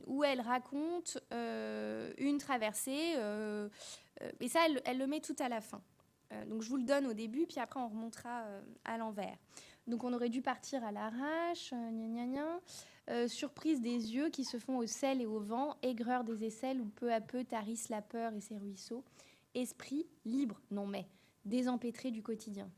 où elle raconte une traversée. Et ça, elle le met tout à la fin. Donc, je vous le donne au début, puis après, on remontera à l'envers. Donc on aurait dû partir à l'arrache, surprise des yeux qui se font au sel et au vent, aigreur des aisselles où peu à peu tarissent la peur et ses ruisseaux, esprit libre, non mais, désempêtré du quotidien.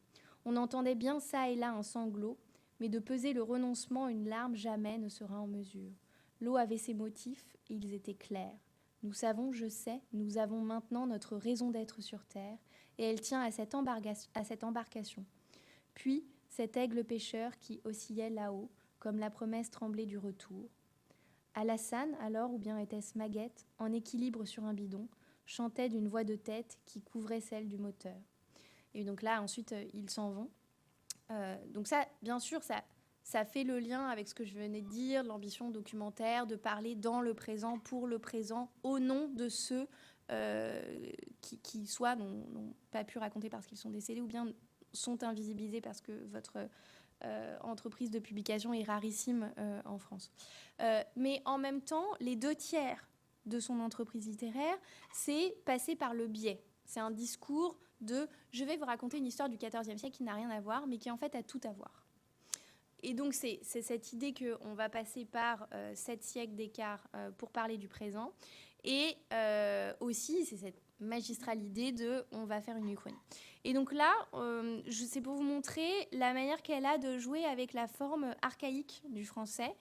On entendait bien ça et là un sanglot, mais de peser le renoncement, une larme jamais ne sera en mesure. L'eau avait ses motifs et ils étaient clairs. Nous savons, je sais, nous avons maintenant notre raison d'être sur terre et elle tient à cette embarcation. Puis, cet aigle pêcheur qui oscillait là-haut, comme la promesse tremblée du retour. Alassane, alors, ou bien était-ce Maguette, en équilibre sur un bidon, chantait d'une voix de tête qui couvrait celle du moteur. Et donc là, ensuite, ils s'en vont. Donc ça, bien sûr, ça fait le lien avec ce que je venais de dire, l'ambition documentaire, de parler dans le présent, pour le présent, au nom de ceux qui soit n'ont pas pu raconter parce qu'ils sont décédés ou bien sont invisibilisés parce que votre entreprise de publication est rarissime en France. Mais en même temps, les 2/3 de son entreprise littéraire, c'est passé par le biais. C'est un discours de « je vais vous raconter une histoire du XIVe siècle qui n'a rien à voir, mais qui en fait a tout à voir ». Et donc, c'est cette idée qu'on va passer par 7 siècles d'écart pour parler du présent. Et aussi, c'est cette magistrale idée de « on va faire une uchronie ». Et donc là, c'est pour vous montrer la manière qu'elle a de jouer avec la forme archaïque du français.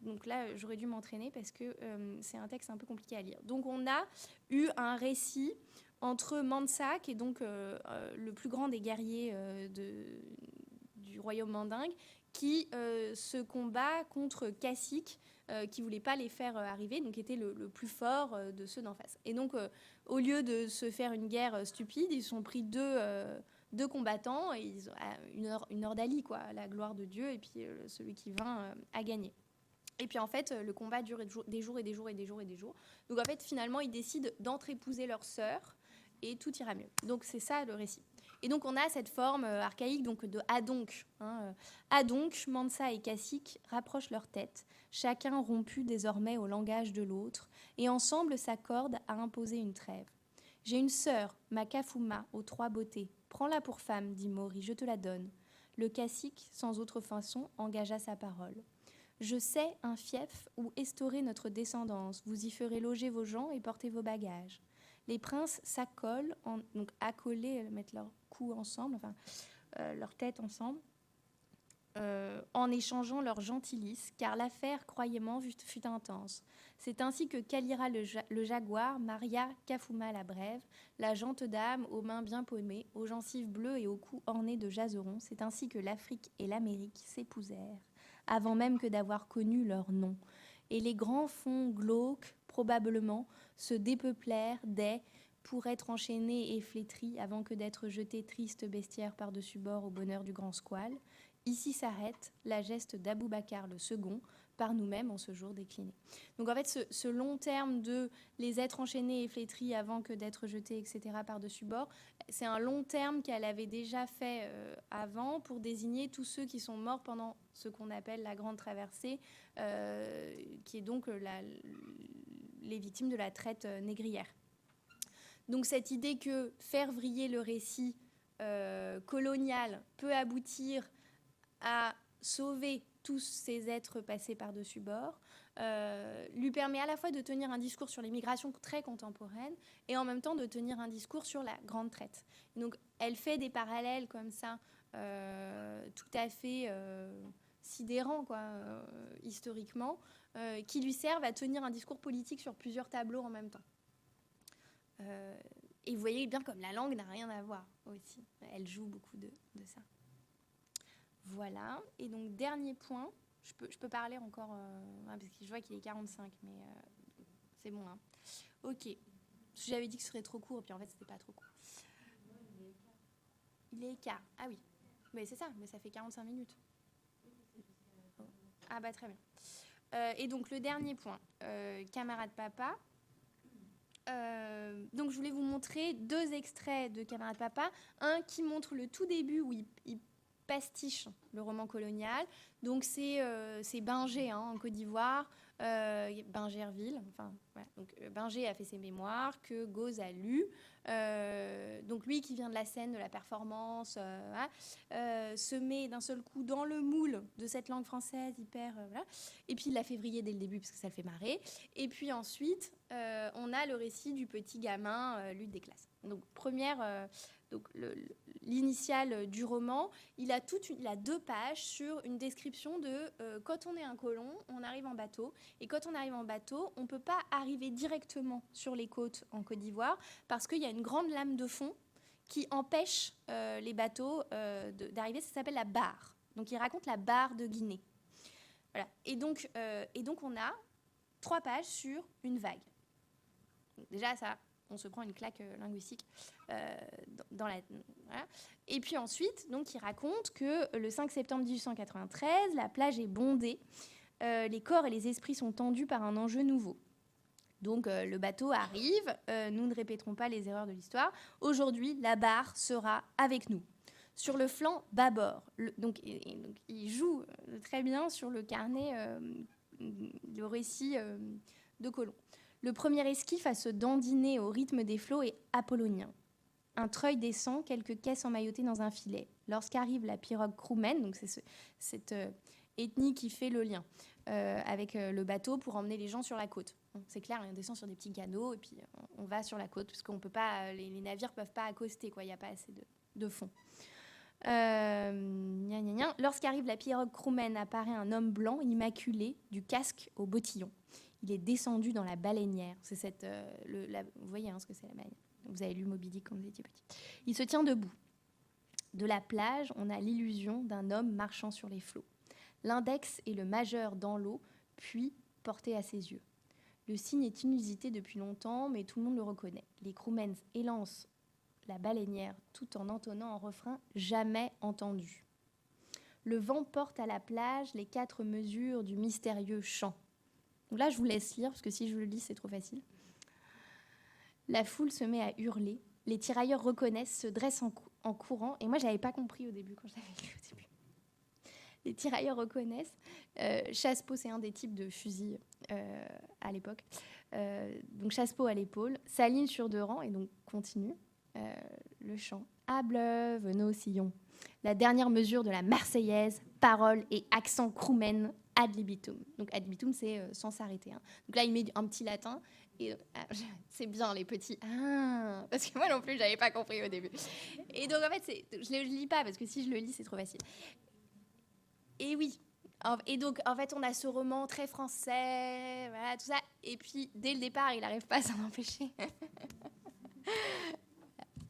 Donc là, j'aurais dû m'entraîner parce que c'est un texte un peu compliqué à lire. Donc on a eu un récit entre Mansa, qui est donc le plus grand des guerriers du royaume mandingue, qui se combat contre Cacique, qui ne voulait pas les faire arriver, donc était le plus fort de ceux d'en face. Et donc, au lieu de se faire une guerre stupide, ils sont pris deux combattants, et ils ont une ordalie, quoi, à la gloire de Dieu, et puis celui qui vint a gagné. Et puis en fait, le combat dure des jours et des jours et des jours et des jours. Donc en fait, finalement, ils décident d'entre-épouser leur sœur, et tout ira mieux. Donc c'est ça le récit. Et donc on a cette forme archaïque donc de Adonc. Adonc, Mansa et Cacique rapprochent leurs têtes, chacun rompu désormais au langage de l'autre, et ensemble s'accordent à imposer une trêve. J'ai une sœur, ma Kafuma, aux 3 beautés. Prends-la pour femme, dit Maury, je te la donne. Le Cacique, sans autre façon, engagea sa parole. Je sais un fief où estaurer notre descendance. Vous y ferez loger vos gens et porter vos bagages. Les princes s'accolent, donc accolés, mettent leur cou ensemble, enfin leur tête ensemble, en échangeant leurs gentilices, car l'affaire, croyez-moi, fut intense. C'est ainsi que Kalira le jaguar maria Kafuma la brève, la gente dame aux mains bien paumées, aux gencives bleues et au cou orné de jaserons. C'est ainsi que l'Afrique et l'Amérique s'épousèrent, avant même que d'avoir connu leur nom. Et les grands fonds glauques, probablement, se dépeuplèrent pour être enchaînés et flétris avant que d'être jetés tristes bestiaires par-dessus bord au bonheur du grand squale. Ici s'arrête la geste d'Aboubacar le second, par nous-mêmes en ce jour décliné. Donc en fait, ce long terme de les être enchaînés et flétris avant que d'être jetés, etc., par-dessus bord, c'est un long terme qu'elle avait déjà fait avant pour désigner tous ceux qui sont morts pendant ce qu'on appelle la Grande Traversée, qui est donc les victimes de la traite négrière. Donc cette idée que faire vriller le récit colonial peut aboutir à sauver tous ces êtres passés par-dessus bord, lui permet à la fois de tenir un discours sur l'immigration très contemporaine et en même temps de tenir un discours sur la grande traite. Donc elle fait des parallèles comme ça, tout à fait sidérants, quoi, historiquement, qui lui servent à tenir un discours politique sur plusieurs tableaux en même temps. Et vous voyez bien comme la langue n'a rien à voir aussi. Elle joue beaucoup de ça. Voilà. Et donc, dernier point. Je peux parler encore, parce que je vois qu'il est 45, mais c'est bon. Hein. Ok. J'avais dit que ce serait trop court, puis en fait, c'était pas trop court. Il est quart. Ah oui. Mais c'est ça, mais ça fait 45 minutes. Ah bah très bien. Et donc, le dernier point. Camarade papa. Donc je voulais vous montrer 2 extraits de Camarade Papa. Un qui montre le tout début où il pastiche le roman colonial. Donc c'est Binger en Côte d'Ivoire, Bingerville. Enfin, voilà. Donc Binger a fait ses mémoires que Gauze a lu. Donc lui qui vient de la scène de la performance, se met d'un seul coup dans le moule de cette langue française hyper voilà. Et puis il l'a fait vriller dès le début parce que ça le fait marrer. Et puis ensuite on a le récit du petit gamin lutte des classes. Donc première donc l'initiale du roman, il a 2 pages sur une description de quand on est un colon, on arrive en bateau. Et quand on arrive en bateau, on ne peut pas arriver directement sur les côtes en Côte d'Ivoire parce qu'il y a une grande lame de fond qui empêche les bateaux d'arriver. Ça s'appelle la barre. Donc, il raconte la barre de Guinée. Voilà. Et donc, on a 3 pages sur une vague. Donc, déjà, ça, on se prend une claque linguistique dans la... Voilà. Et puis ensuite, donc, il raconte que le 5 septembre 1893, la plage est bondée, les corps et les esprits sont tendus par un enjeu nouveau. Donc, le bateau arrive, nous ne répéterons pas les erreurs de l'histoire. Aujourd'hui, la barre sera avec nous. Sur le flanc bâbord, donc, il joue très bien sur le carnet, le récit de Colomb. Le premier esquif à se dandiner au rythme des flots est apollonien. Un treuil descend, quelques caisses emmaillotées dans un filet. Lorsqu'arrive la pirogue crewman, donc c'est cette ethnie qui fait le lien avec le bateau pour emmener les gens sur la côte. Donc, c'est clair, on descend sur des petits canots et puis on va sur la côte parce qu'on peut pas, les navires peuvent pas accoster, quoi. Il n'y a pas assez de fond. Lorsqu'arrive la pirogue crewman, apparaît un homme blanc immaculé du casque au bottillon. Il est descendu dans la baleinière. C'est vous voyez ce que c'est la baleinière. Vous avez lu Moby Dick quand vous étiez petit. Il se tient debout. De la plage, on a l'illusion d'un homme marchant sur les flots. L'index et le majeur dans l'eau, puis porté à ses yeux. Le signe est inusité depuis longtemps, mais tout le monde le reconnaît. Les crewmen élancent la baleinière tout en entonnant un refrain jamais entendu. Le vent porte à la plage les 4 mesures du mystérieux chant. Donc là, je vous laisse lire, parce que si je le lis, c'est trop facile. La foule se met à hurler. Les tirailleurs reconnaissent, se dressent en courant. Et moi, je n'avais pas compris au début, quand je l'avais lu au début. Les tirailleurs reconnaissent. Chassepot, c'est un des types de fusil à l'époque. Donc chassepot à l'épaule, s'aligne sur 2 rangs et donc continue le chant. À bleuve nos sillons. La dernière mesure de la Marseillaise, paroles et accent crewmen ad libitum. Donc ad libitum, c'est sans s'arrêter. Donc là, il met un petit latin. Et c'est bien les petits. Ah, parce que moi non plus, j'avais pas compris au début. Et donc en fait, je le lis pas parce que si je le lis, c'est trop facile. Et oui. Et donc en fait, on a ce roman très français, voilà tout ça. Et puis dès le départ, il n'arrive pas à s'en empêcher.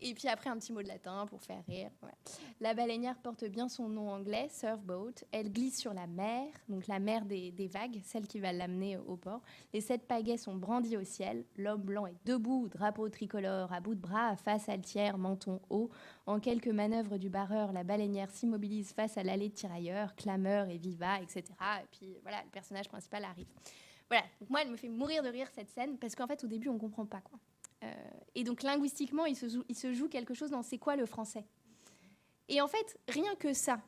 Et puis après, un petit mot de latin pour faire rire. Ouais. La baleinière porte bien son nom anglais, surfboat. Elle glisse sur la mer, donc la mer des vagues, celle qui va l'amener au port. Les 7 pagaies sont brandies au ciel. L'homme blanc est debout, drapeau tricolore, à bout de bras, face altière, menton haut. En quelques manœuvres du barreur, la baleinière s'immobilise face à l'allée de tirailleurs, clameur et viva, etc. Et puis voilà, le personnage principal arrive. Voilà, donc moi, elle me fait mourir de rire cette scène, parce qu'en fait, au début, on ne comprend pas, quoi. Et donc linguistiquement, il se joue quelque chose dans c'est quoi le français. Et en fait, rien que ça,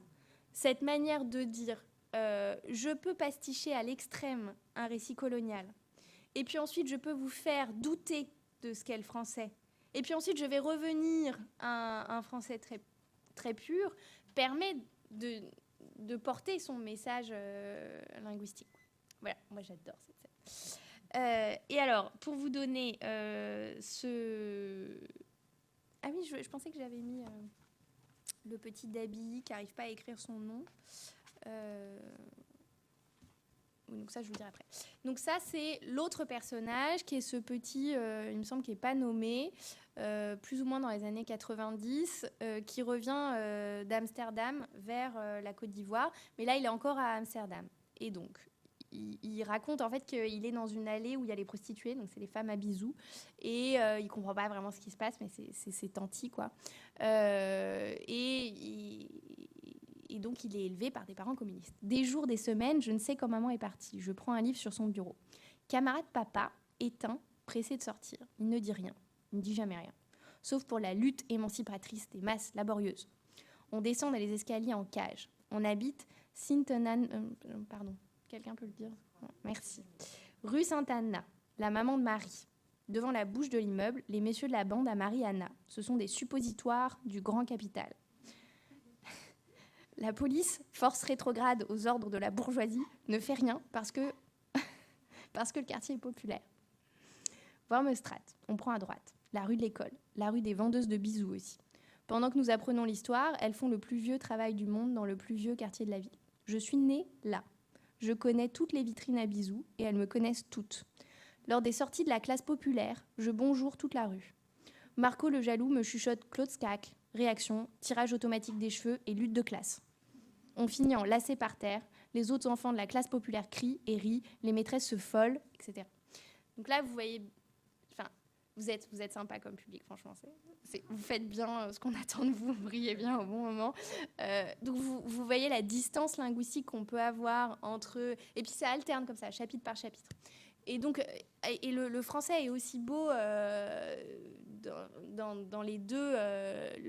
cette manière de dire je peux pasticher à l'extrême un récit colonial, et puis ensuite je peux vous faire douter de ce qu'est le français, et puis ensuite je vais revenir à un français très, très pur, permet de porter son message linguistique. Voilà, moi j'adore cette scène. Et alors, pour vous donner ce... Ah oui, je pensais que j'avais mis le petit Dabi qui n'arrive pas à écrire son nom. Donc ça, je vous dirai après. Donc ça, c'est l'autre personnage qui est ce petit, il me semble, qui n'est pas nommé, plus ou moins dans les années 90, qui revient d'Amsterdam vers la Côte d'Ivoire. Mais là, il est encore à Amsterdam. Et donc... Il raconte en fait qu'il est dans une allée où il y a les prostituées, donc c'est les femmes à bisous, et il comprend pas vraiment ce qui se passe, mais c'est tanti, quoi. Et donc il est élevé par des parents communistes. Des jours, des semaines, je ne sais quand maman est partie. Je prends un livre sur son bureau. Camarade papa, éteint, pressé de sortir. Il ne dit rien. Il ne dit jamais rien. Sauf pour la lutte émancipatrice des masses laborieuses. On descend dans les escaliers en cage. On habite pardon. Quelqu'un peut le dire? Non, merci. Rue Sainte-Anna, la maman de Marie. Devant la bouche de l'immeuble, les messieurs de la bande à Marie-Anna. Ce sont des suppositoires du grand capital. La police, force rétrograde aux ordres de la bourgeoisie, ne fait rien parce que le quartier est populaire. Wormestrat, on prend à droite. La rue de l'école, la rue des vendeuses de bisous aussi. Pendant que nous apprenons l'histoire, elles font le plus vieux travail du monde dans le plus vieux quartier de la ville. Je suis née là. Je connais toutes les vitrines à bisous et elles me connaissent toutes. Lors des sorties de la classe populaire, je bonjour toute la rue. Marco le jaloux me chuchote Claude Scac. Réaction, tirage automatique des cheveux et lutte de classe. On finit enlacés par terre. Les autres enfants de la classe populaire crient et rient. Les maîtresses se follent, etc. Donc là, vous voyez... Enfin, vous êtes sympa comme public, franchement. Vous faites bien ce qu'on attend de vous. Vous brillez bien au bon moment. Donc vous voyez la distance linguistique qu'on peut avoir entre... Et puis ça alterne comme ça, chapitre par chapitre. Et donc, le français est aussi beau dans les deux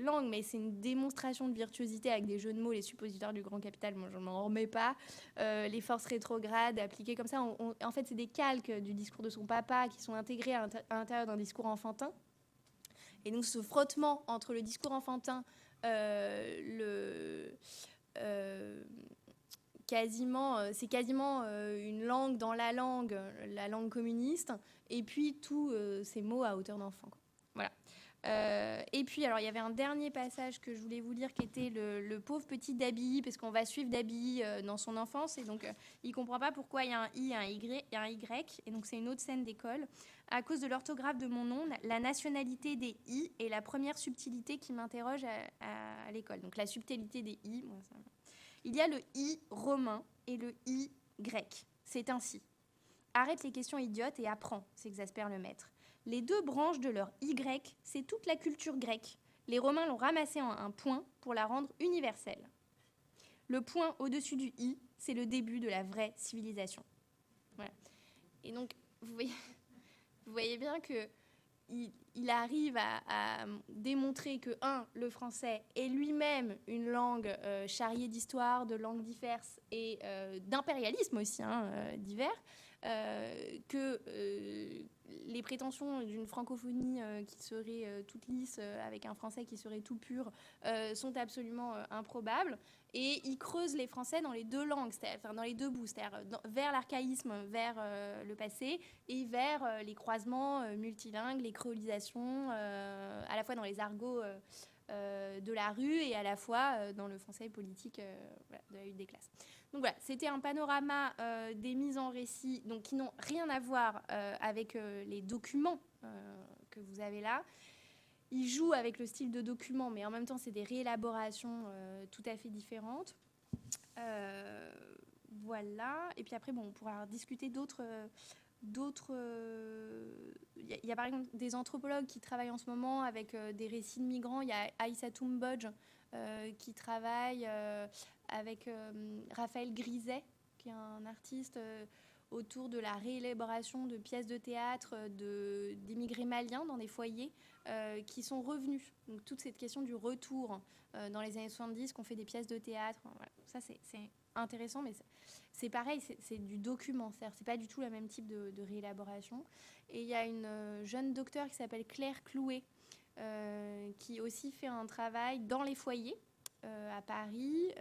langues, mais c'est une démonstration de virtuosité avec des jeux de mots, les suppositoires du grand capital, moi je ne m'en remets pas, les forces rétrogrades appliquées comme ça. En fait, c'est des calques du discours de son papa qui sont intégrés à l'intérieur d'un discours enfantin. Et donc, ce frottement entre le discours enfantin, c'est quasiment une langue dans la langue communiste, et puis tous ces mots à hauteur d'enfant. Voilà. Et puis, alors, il y avait un dernier passage que je voulais vous lire, qui était le pauvre petit Dabi, parce qu'on va suivre Dabi dans son enfance, et donc il ne comprend pas pourquoi il y a un I et un Y, et donc c'est une autre scène d'école. À cause de l'orthographe de mon nom, la nationalité des I est la première subtilité qui m'interroge à l'école. Donc la subtilité des I, moi, ça... Il y a le I romain et le I grec. C'est ainsi. Arrête les questions idiotes et apprends, s'exaspère le maître. Les deux branches de leur Y, c'est toute la culture grecque. Les Romains l'ont ramassée en un point pour la rendre universelle. Le point au-dessus du I, c'est le début de la vraie civilisation. Voilà. Et donc, vous voyez bien que il arrive à démontrer que, le français est lui-même une langue charriée d'histoire, de langues diverses et d'impérialisme aussi divers, que les prétentions d'une francophonie qui serait toute lisse avec un français qui serait tout pur sont absolument improbables. Et il creuse les Français dans les deux langues, enfin dans les deux bouts, c'est-à-dire vers l'archaïsme, vers le passé, et vers les croisements multilingues, les créolisations, à la fois dans les argots de la rue et à la fois dans le français politique de la lutte des classes. Donc voilà, c'était un panorama des mises en récit donc, qui n'ont rien à voir avec les documents que vous avez là. Il joue avec le style de document, mais en même temps, c'est des réélaborations tout à fait différentes. Voilà. Et puis après, on pourra discuter d'autres... Il y a par exemple des anthropologues qui travaillent en ce moment avec des récits de migrants. Il y a Aïssatou Mbodj qui travaille avec Raphaël Griset, qui est un artiste... autour de la réélaboration de pièces de théâtre d'immigrés maliens dans des foyers qui sont revenus. Donc toute cette question du retour dans les années 70, qu'on fait des pièces de théâtre, voilà. Ça c'est intéressant, mais c'est pareil, c'est du document, c'est pas du tout le même type de réélaboration. Et il y a une jeune docteure qui s'appelle Claire Clouet, qui aussi fait un travail dans les foyers à Paris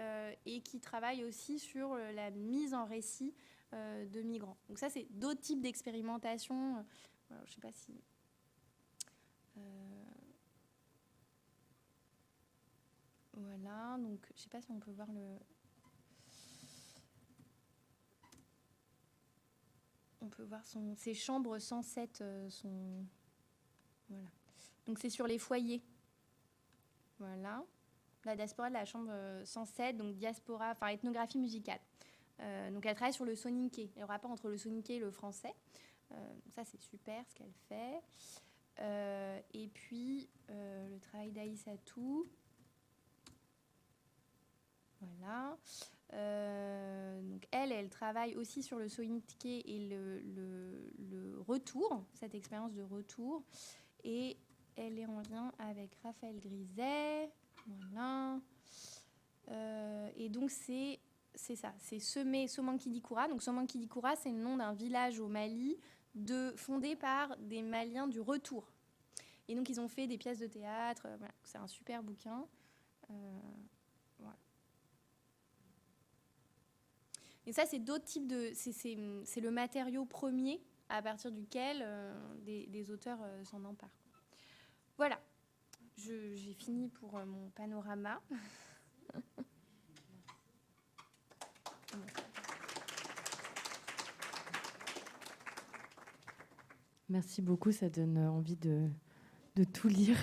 et qui travaille aussi sur la mise en récit de migrants. Donc ça, c'est d'autres types d'expérimentation. Je ne sais pas si... Voilà, donc je ne sais pas si on peut voir le... On peut voir ses chambres 107 sont... Voilà. Donc c'est sur les foyers. Voilà. La diaspora de la chambre 107, donc diaspora, enfin ethnographie musicale. Donc elle travaille sur le soninké, le rapport entre le soninké et le français. Ça c'est super ce qu'elle fait. Et puis le travail d'Aïssatou. Voilà. Donc elle travaille aussi sur le soninké et le retour, cette expérience de retour. Et elle est en lien avec Raphaël Griset. Voilà. Et donc c'est ça, c'est Somankidikoura. Donc Somankidikoura, c'est le nom d'un village au Mali fondé par des Maliens du retour. Et donc ils ont fait des pièces de théâtre. Voilà. C'est un super bouquin. Voilà. Et ça, c'est d'autres types de... C'est le matériau premier à partir duquel des auteurs s'en emparent. Voilà. J'ai fini pour mon panorama. Merci beaucoup, ça donne envie de de tout lire.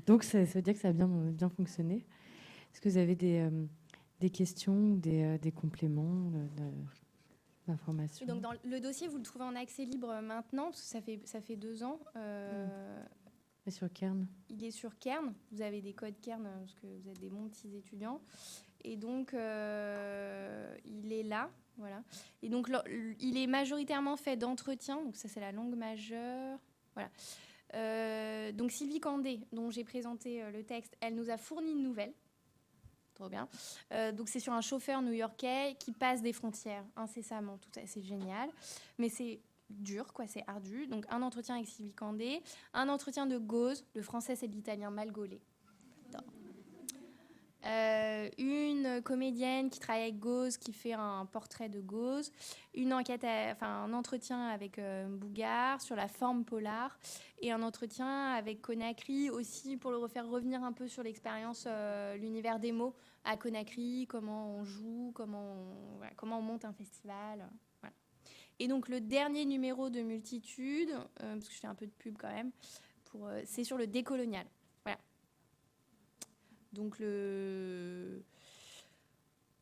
Donc, ça veut dire que ça a bien fonctionné. Est-ce que vous avez des questions ou des compléments d'informations? Et donc, dans le dossier, vous le trouvez en accès libre maintenant, parce que ça fait 2 ans. Et sur Cairn? Il est sur Cairn. Vous avez des codes Cairn, parce que vous êtes des bons petits étudiants. Et donc, il est là. Voilà. Et donc, il est majoritairement fait d'entretiens. Donc, ça, c'est la langue majeure. Voilà. Donc, Sylvie Candé, dont j'ai présenté le texte, elle nous a fourni une nouvelle. Trop bien. Donc, c'est sur un chauffeur new-yorkais qui passe des frontières incessamment. Tout ça, c'est génial. Mais c'est dur, quoi, c'est ardu. Donc, un entretien avec Sylvie Candé, un entretien de Gauze, le français, c'est de l'italien mal gaulé. Une comédienne qui travaille avec Gauze, qui fait un portrait de Gauze, un entretien avec Bougard sur la forme polar, et un entretien avec Conakry aussi pour le refaire revenir un peu sur l'expérience, l'univers des mots à Conakry, comment on joue, comment on monte un festival. Voilà. Et donc le dernier numéro de Multitude, parce que je fais un peu de pub quand même, c'est sur le décolonial. Voilà. Donc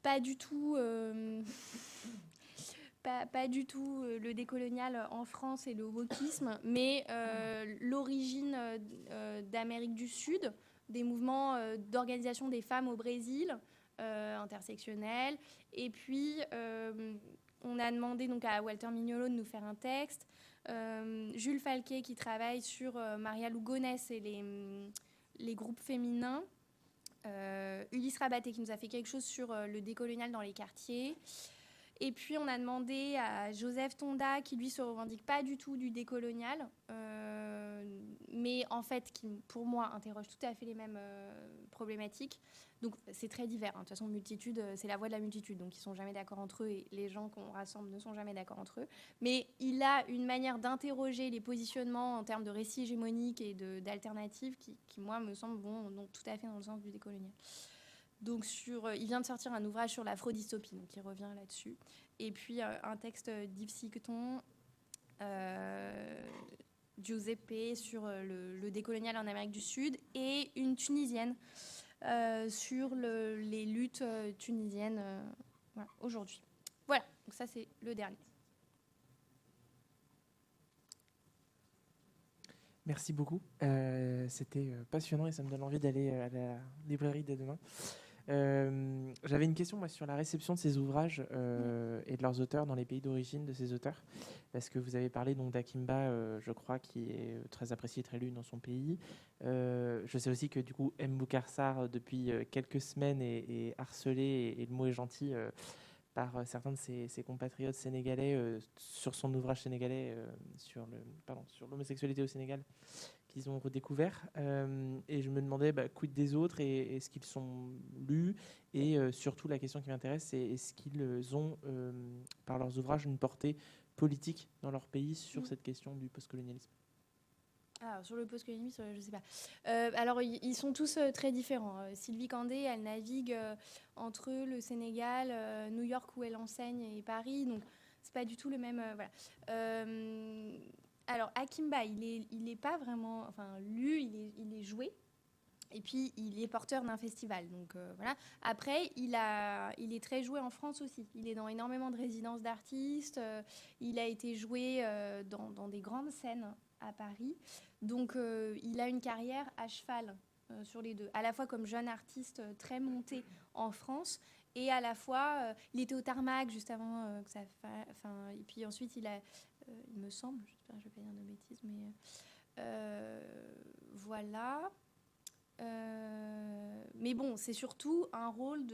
pas du tout le décolonial en France et le wokisme, mais l'origine d'Amérique du Sud, des mouvements d'organisation des femmes au Brésil, intersectionnels. Et puis, on a demandé donc à Walter Mignolo de nous faire un texte. Jules Falquet qui travaille sur Maria Lugones et les groupes féminins. Ulysse Rabaté qui nous a fait quelque chose sur le décolonial dans les quartiers. Et puis on a demandé à Joseph Tonda, qui lui se revendique pas du tout du décolonial, mais en fait qui pour moi interroge tout à fait les mêmes problématiques. Donc c'est très divers. De toute façon, Multitude, c'est la voix de la multitude, donc ils sont jamais d'accord entre eux et les gens qu'on rassemble ne sont jamais d'accord entre eux. Mais il a une manière d'interroger les positionnements en termes de récits hégémoniques et d'alternatives qui moi me semble donc tout à fait dans le sens du décolonial. Donc il vient de sortir un ouvrage sur l'afrodystopie, donc il revient là-dessus. Et puis un texte d'Yves Sicton, Giuseppe sur le décolonial en Amérique du Sud, et une Tunisienne sur les luttes tunisiennes aujourd'hui. Voilà, donc ça c'est le dernier. Merci beaucoup. C'était passionnant et ça me donne envie d'aller à la librairie dès demain. J'avais une question moi, sur la réception de ces ouvrages et de leurs auteurs dans les pays d'origine de ces auteurs, parce que vous avez parlé donc d'Akimba, je crois, qui est très apprécié, très lu dans son pays. Je sais aussi que du coup M. Boukarsar depuis quelques semaines est harcelé et le mot est gentil par certains de ses compatriotes sénégalais sur son ouvrage sénégalais sur l'homosexualité au Sénégal qu'ils ont redécouvert. Et je me demandais, quid des autres et est-ce qu'ils sont lus? Et surtout, la question qui m'intéresse, c'est est-ce qu'ils ont, par leurs ouvrages, une portée politique dans leur pays sur cette question du postcolonialisme? Alors, sur le postcolonialisme, je ne sais pas. Alors, ils sont tous très différents. Sylvie Candé, elle navigue entre le Sénégal, New York où elle enseigne et Paris. Donc, ce n'est pas du tout le même... voilà. Alors, Akimba, il est pas vraiment lu, il est joué. Et puis, il est porteur d'un festival. Donc, voilà. Après, il est très joué en France aussi. Il est dans énormément de résidences d'artistes. Il a été joué dans des grandes scènes à Paris. Donc, il a une carrière à cheval sur les deux. À la fois comme jeune artiste très monté en France, et à la fois, il était au Tarmac juste avant que ça... et puis ensuite, il me semble, j'espère que je ne vais pas dire de bêtises, mais voilà. Mais bon, c'est surtout un rôle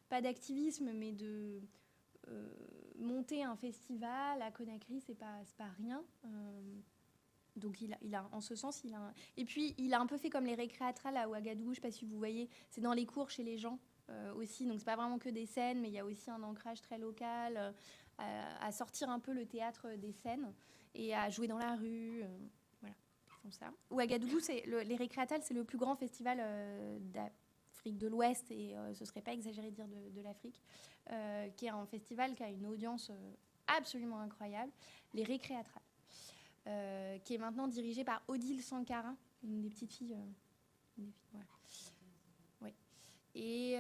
pas d'activisme, mais de monter un festival à Conakry, c'est pas rien. Donc il a, en ce sens, et puis il a un peu fait comme les récréatrales à Ouagadougou, je ne sais pas si vous voyez, c'est dans les cours chez les gens aussi, donc c'est pas vraiment que des scènes, mais il y a aussi un ancrage très local, à sortir un peu le théâtre des scènes et à jouer dans la rue, voilà, ils font ça. Ouagadougou, les récréatales, c'est le plus grand festival d'Afrique de l'Ouest, et ce serait pas exagéré de dire de l'Afrique, qui est un festival qui a une audience absolument incroyable, les récréatrales. qui est maintenant dirigée par Odile Sankarin, une des petites filles. Voilà. Oui. Et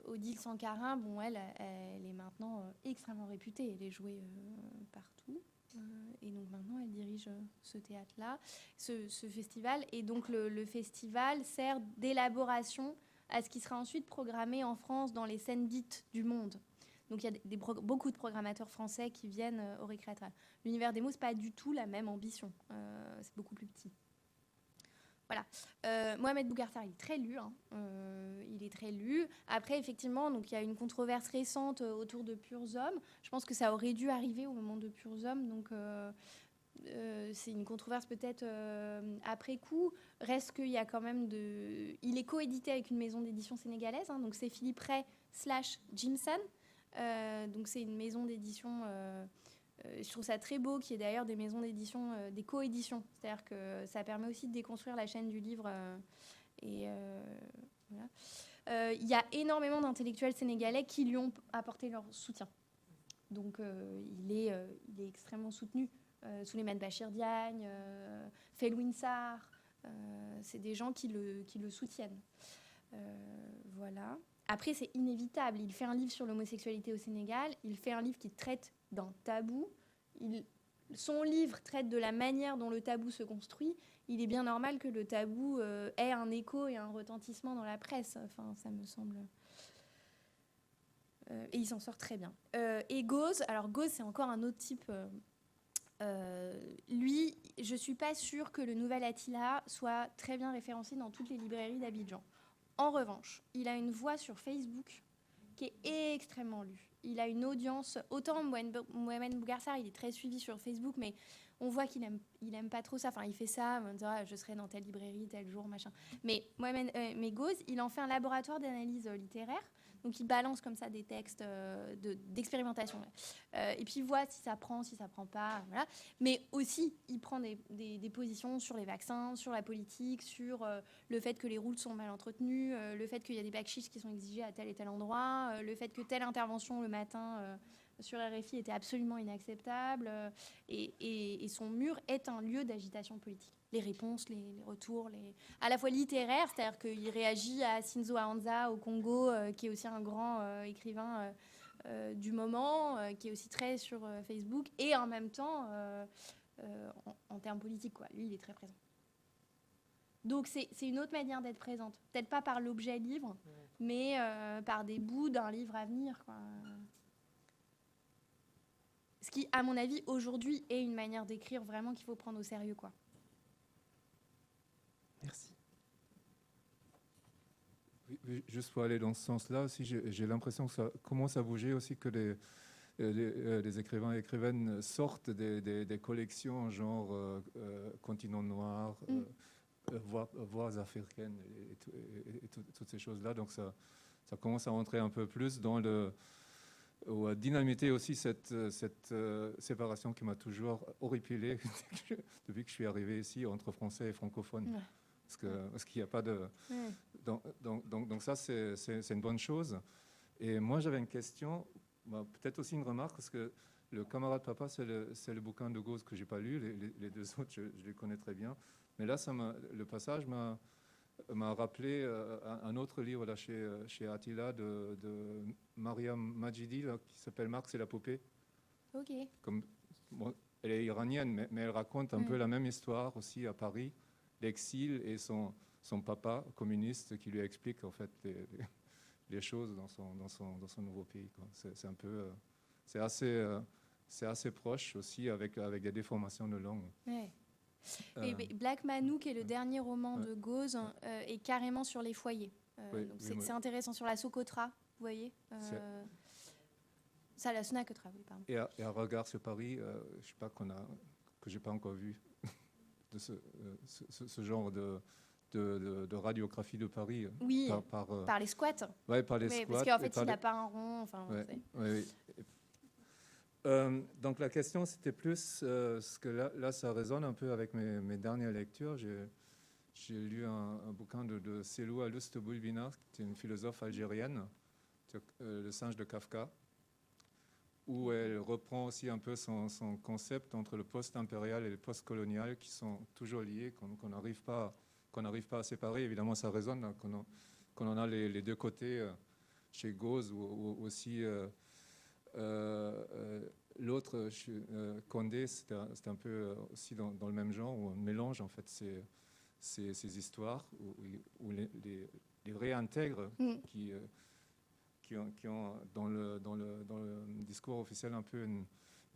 Odile Sankarin, bon, elle est maintenant extrêmement réputée. Elle est jouée partout. Et donc maintenant, elle dirige ce théâtre-là, ce festival. Et donc le festival sert d'élaboration à ce qui sera ensuite programmé en France dans les scènes dites du monde. Donc il y a beaucoup de programmateurs français qui viennent au Récréatoire. L'Univers des mots, c'est pas du tout la même ambition. C'est beaucoup plus petit. Voilà. Mohamed Bougarsar, il est très lu. Il est très lu. Après, effectivement, donc il y a une controverse récente autour de Purs Hommes. Je pense que ça aurait dû arriver au moment de Purs Hommes. Donc, c'est une controverse peut-être après coup. Reste qu'il y a quand même de... Il est coédité avec une maison d'édition sénégalaise. Donc, c'est Philippe Ray / Jimson. Donc, c'est une maison d'édition... je trouve ça très beau qu'il y ait d'ailleurs des maisons d'édition, des coéditions. C'est-à-dire que ça permet aussi de déconstruire la chaîne du livre. Voilà. Il y a énormément d'intellectuels sénégalais qui lui ont apporté leur soutien. Donc il est extrêmement soutenu. Souleymane Bachir Diagne, Felwine Sarr, c'est des gens qui le soutiennent. Voilà. Après, c'est inévitable. Il fait un livre sur l'homosexualité au Sénégal. Il fait un livre qui traite d'un tabou. Son livre traite de la manière dont le tabou se construit. Il est bien normal que le tabou ait un écho et un retentissement dans la presse. Enfin, ça me semble... et il s'en sort très bien. Et Gauze, alors Gauze, c'est encore un autre type... lui, je ne suis pas sûre que le Nouvel Attila soit très bien référencé dans toutes les librairies d'Abidjan. En revanche, il a une voix sur Facebook qui est extrêmement lue. Il a une audience... Autant Mohamed Bougarsar, il est très suivi sur Facebook, mais on voit qu'il aime pas trop ça. Enfin, il fait ça, je serai dans telle librairie, tel jour, machin. Mais Gauze, il en fait un laboratoire d'analyse littéraire. Donc, il balance comme ça des textes d'expérimentation. Et puis, il voit si ça prend, si ça prend pas. Voilà. Mais aussi, il prend des positions sur les vaccins, sur la politique, sur le fait que les routes sont mal entretenues, le fait qu'il y a des bacs-chiches qui sont exigés à tel et tel endroit, le fait que telle intervention le matin sur RFI était absolument inacceptable. Et son mur est un lieu d'agitation politique. Les réponses, les retours, à la fois littéraires, c'est-à-dire qu'il réagit à Sinzo Ahanza au Congo, qui est aussi un grand écrivain du moment, qui est aussi très sur Facebook, et en même temps, en termes politiques, quoi. Lui, il est très présent. Donc, c'est une autre manière d'être présente. Peut-être pas par l'objet livre, mais par des bouts d'un livre à venir, quoi. Ce qui, à mon avis, aujourd'hui, est une manière d'écrire vraiment qu'il faut prendre au sérieux, quoi. Merci. Oui, juste pour aller dans ce sens-là aussi, j'ai l'impression que ça commence à bouger aussi, que les écrivains et écrivaines sortent des collections genre Continent Noir, Voix africaines et toutes ces choses-là. Donc ça commence à rentrer un peu plus dans ou à dynamiter aussi cette séparation qui m'a toujours horripilé depuis que je suis arrivé ici entre français et francophone. Ouais. Parce qu'il n'y a pas de... Ouais. Donc ça, c'est une bonne chose. Et moi, j'avais une question, peut-être aussi une remarque, parce que Le camarade papa, c'est le bouquin de Gauze que je n'ai pas lu. Les deux autres, je les connais très bien. Mais là, le passage m'a rappelé un autre livre là, chez Attila de Mariam Majidi, là, qui s'appelle Marx et la poupée. Ok. Elle est iranienne, mais elle raconte un peu la même histoire aussi à Paris, l'exil et son papa communiste qui lui explique en fait les choses dans son nouveau pays, quoi. C'est un peu, c'est assez proche aussi avec des déformations de langue. Ouais. Et Black Manou, qui est le dernier roman de Gauze, est carrément sur les foyers. Donc c'est intéressant, sur la Socotra, vous voyez. Ça, la Sonacotra, oui, pardon. Et un regard sur Paris, je sais pas que j'ai pas encore vu de ce genre de radiographie de Paris. Oui, par les squats. Oui, par les squats. Parce qu'en fait, il n'a pas un rond. Enfin, oui. Donc la question, c'était plus, ce que là, ça résonne un peu avec mes dernières lectures. J'ai lu un bouquin de Selou Alust-Boulbina, qui est une philosophe algérienne, Le singe de Kafka, où elle reprend aussi un peu son concept entre le post-impérial et le post-colonial qui sont toujours liés, qu'on n'arrive pas à séparer. Évidemment, ça résonne hein, quand on a les deux côtés chez Gauze ou aussi l'autre, Condé, c'était un peu aussi dans le même genre, où on mélange en fait ces histoires, où les réintègre qui ont dans le discours officiel un peu une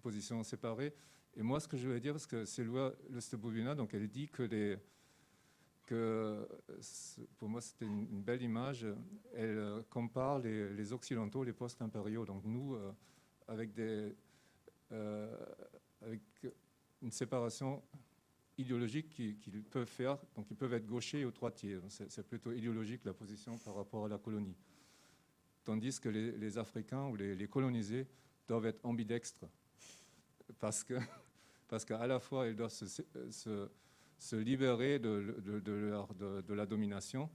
position séparée. Et moi, ce que je voulais dire, parce que Selwa Luste-Boulbina, donc elle dit que pour moi, c'était une belle image. Elle compare les occidentaux, les post-impériaux. Donc nous, avec une séparation idéologique qu'ils peuvent faire. Donc ils peuvent être gauchers ou droitiers. C'est plutôt idéologique la position par rapport à la colonie. Tandis que les Africains ou les colonisés doivent être ambidextres. Parce qu'à la fois, ils doivent se libérer de la domination,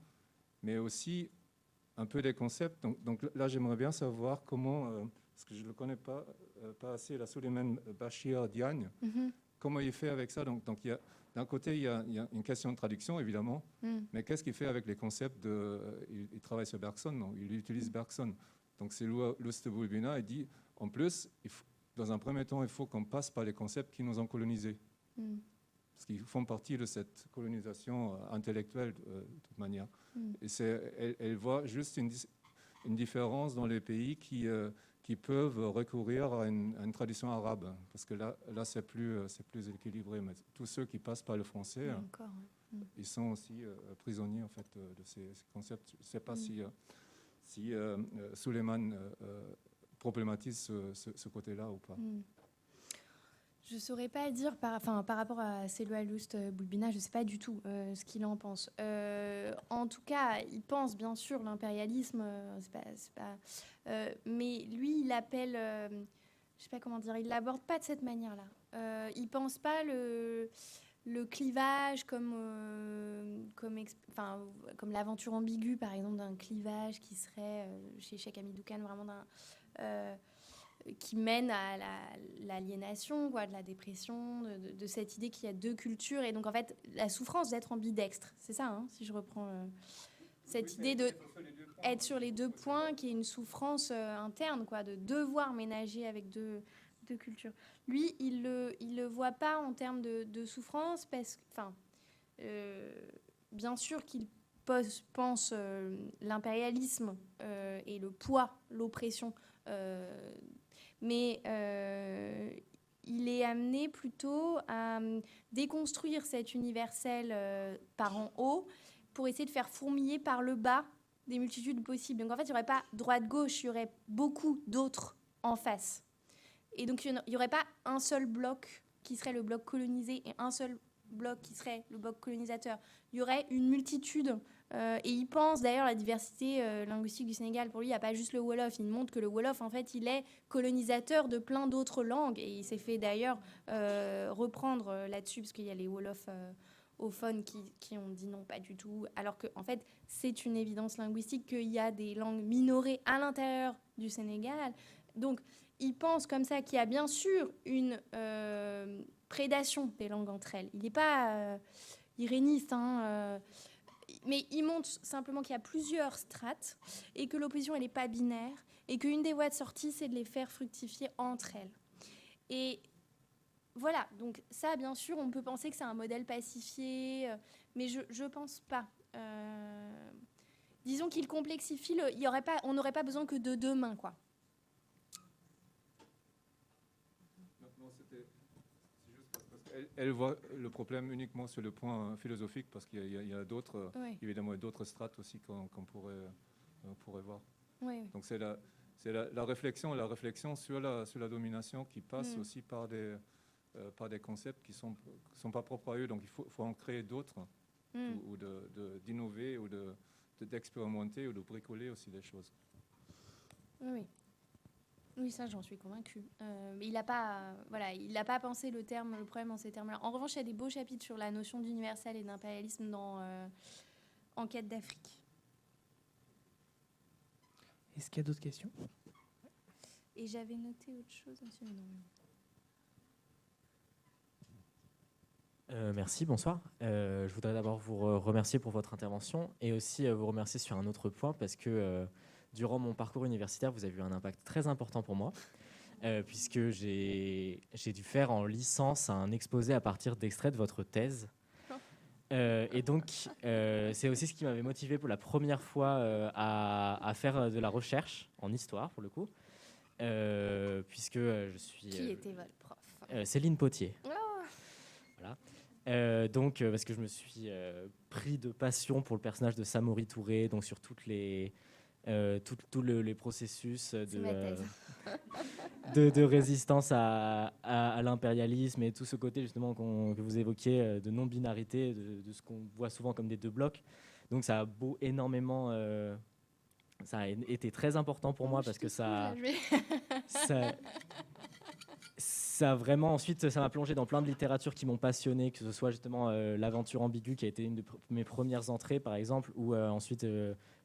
mais aussi un peu des concepts. Donc là, j'aimerais bien savoir comment, parce que je ne le connais pas assez, la Souleymane Bachir Diagne, comment il fait avec ça. Donc d'un côté, il y a une question de traduction, évidemment, mais qu'est-ce qu'il fait avec les concepts il travaille sur Bergson, non, il utilise Bergson. Donc c'est Luste-Boulbina, il dit, en plus, dans un premier temps, il faut qu'on passe par les concepts qui nous ont colonisés. Parce qu'ils font partie de cette colonisation intellectuelle, de toute manière. Et elle voit juste une différence dans les pays qui peuvent recourir à une tradition arabe, parce que là c'est plus équilibré. Mais tous ceux qui passent par le français, ils sont aussi prisonniers en fait de ces concepts. Je ne sais pas si Souleymane problématise ce côté-là ou pas. Je ne saurais pas dire, par rapport à Selwa Luste-Boulbina, je ne sais pas du tout ce qu'il en pense. En tout cas, il pense bien sûr l'impérialisme, mais lui, il appelle, je ne sais pas comment dire, il ne l'aborde pas de cette manière-là. Il ne pense pas le clivage comme l'aventure ambiguë, par exemple, d'un clivage qui serait, chez Cheikh Hamidou Kane, vraiment qui mène à l'aliénation, de la dépression, de cette idée qu'il y a deux cultures. Et donc, en fait, la souffrance d'être ambidextre, c'est ça, hein, si je reprends cette idée d'être sur les deux points, qui est une souffrance interne, de devoir ménager avec deux cultures. Lui, il le voit pas en termes de souffrance, parce que, bien sûr qu'il pense l'impérialisme et le poids, l'oppression, mais il est amené plutôt à déconstruire cet universel par en haut pour essayer de faire fourmiller par le bas des multitudes possibles. Donc en fait, il n'y aurait pas droite-gauche, il y aurait beaucoup d'autres en face. Et donc il n'y aurait pas un seul bloc qui serait le bloc colonisé et un seul bloc qui serait le bloc colonisateur. Il y aurait une multitude. Et il pense d'ailleurs la diversité linguistique du Sénégal. Pour lui, il n'y a pas juste le Wolof. Il montre que le Wolof, en fait, il est colonisateur de plein d'autres langues. Et il s'est fait d'ailleurs reprendre là-dessus, parce qu'il y a les Wolofophones qui ont dit non, pas du tout. Alors qu'en fait, c'est une évidence linguistique qu'il y a des langues minorées à l'intérieur du Sénégal. Donc, il pense comme ça qu'il y a bien sûr une prédation des langues entre elles. Il n'est pas iréniste, mais il montre simplement qu'il y a plusieurs strates et que l'opposition, elle n'est pas binaire et qu'une des voies de sortie, c'est de les faire fructifier entre elles. Et voilà, donc ça, bien sûr, on peut penser que c'est un modèle pacifié, mais je ne pense pas. Disons qu'il complexifie, on n'aurait pas besoin que de deux mains, quoi. Elle voit le problème uniquement sur le point philosophique, parce qu'il y a d'autres, évidemment, d'autres strates aussi qu'on pourrait voir. Oui. Donc c'est la réflexion sur la domination qui passe aussi par des concepts qui sont pas propres à eux. Donc il faut en créer d'autres, ou d'innover, ou d'expérimenter, ou de bricoler aussi des choses. Oui. Oui, ça, j'en suis convaincue. Mais il n'a pas pensé le problème en ces termes-là. En revanche, il y a des beaux chapitres sur la notion d'universel et d'impérialisme dans En quête d'Afrique. Est-ce qu'il y a d'autres questions ? Et j'avais noté autre chose aussi, mais non. Merci, bonsoir. Je voudrais d'abord vous remercier pour votre intervention et aussi vous remercier sur un autre point parce que durant mon parcours universitaire, vous avez eu un impact très important pour moi puisque j'ai dû faire en licence un exposé à partir d'extraits de votre thèse. Et donc, c'est aussi ce qui m'avait motivé pour la première fois à faire de la recherche en histoire, pour le coup, puisque je suis... Qui était votre prof? Céline Potier. Oh. Voilà. Donc, parce que je me suis pris de passion pour le personnage de Samori Touré, donc sur tous les processus de résistance à l'impérialisme et tout ce côté justement que vous évoquiez de non-binarité, de ce qu'on voit souvent comme des deux blocs. Donc ça a énormément... ça a été très important pour moi parce que ça vraiment, ensuite, ça m'a plongé dans plein de littératures qui m'ont passionné, que ce soit justement l'aventure ambiguë qui a été une de mes premières entrées, par exemple, ou ensuite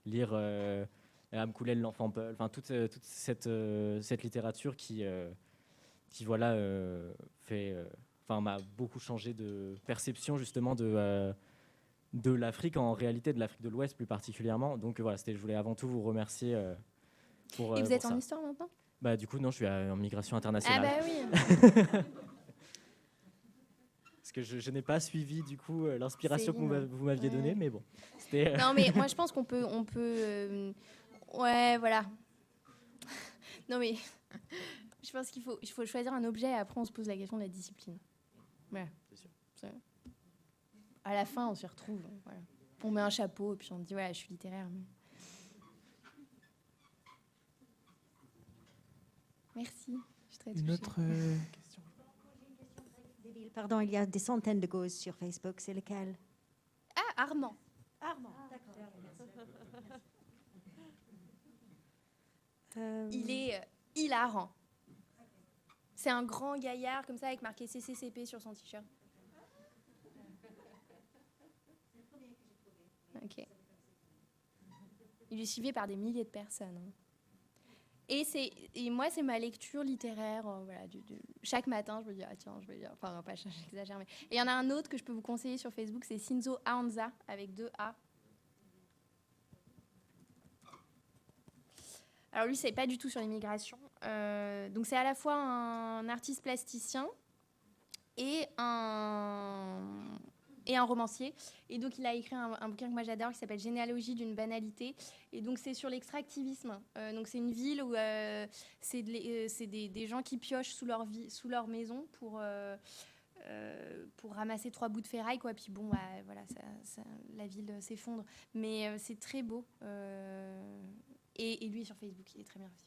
lire Amkoulel, l'enfant Peul, enfin toute cette littérature qui voilà, m'a beaucoup changé de perception justement de l'Afrique, en réalité de l'Afrique de l'Ouest plus particulièrement. Donc voilà, je voulais avant tout vous remercier pour. Et vous êtes pour en ça. histoire maintenant? Bah, du coup, non, je suis en migration internationale. Ah bah oui. Parce que je n'ai pas suivi du coup l'inspiration que Céline, vous m'aviez ouais. donnée, mais bon. C'était, Non, mais moi, je pense qu'on peut ouais, voilà. Non, mais je pense qu'il faut choisir un objet et après, on se pose la question de la discipline. Voilà. C'est sûr. À la fin, on s'y retrouve. Voilà. On met un chapeau et puis on dit, voilà, je suis littéraire. Mais... Merci. Je suis très touchée. Une autre question. Pardon, il y a des centaines de gauzes sur Facebook. C'est lequel? Ah, Armand. Armand, d'accord. Il est hilarant. C'est un grand gaillard comme ça avec marqué CCCP sur son t-shirt. Ok. Il est suivi par des milliers de personnes. Hein. Et moi, c'est ma lecture littéraire. Voilà, chaque matin, je me dis, ah tiens, je vais lire. Enfin, non, pas, j'exagère. Mais... Et il y en a un autre que je peux vous conseiller sur Facebook, c'est Shinzo Aonza, avec 2 A. Alors lui, c'est pas du tout sur l'immigration. Donc c'est à la fois un artiste plasticien et un romancier. Et donc il a écrit un bouquin que moi j'adore qui s'appelle Généalogie d'une banalité. Et donc c'est sur l'extractivisme. Donc c'est une ville où c'est des gens qui piochent sous leur maison pour ramasser 3 bouts de ferraille, quoi. Puis bon, bah, voilà, la ville s'effondre. Mais c'est très beau. Et lui, sur Facebook, il est très bien aussi.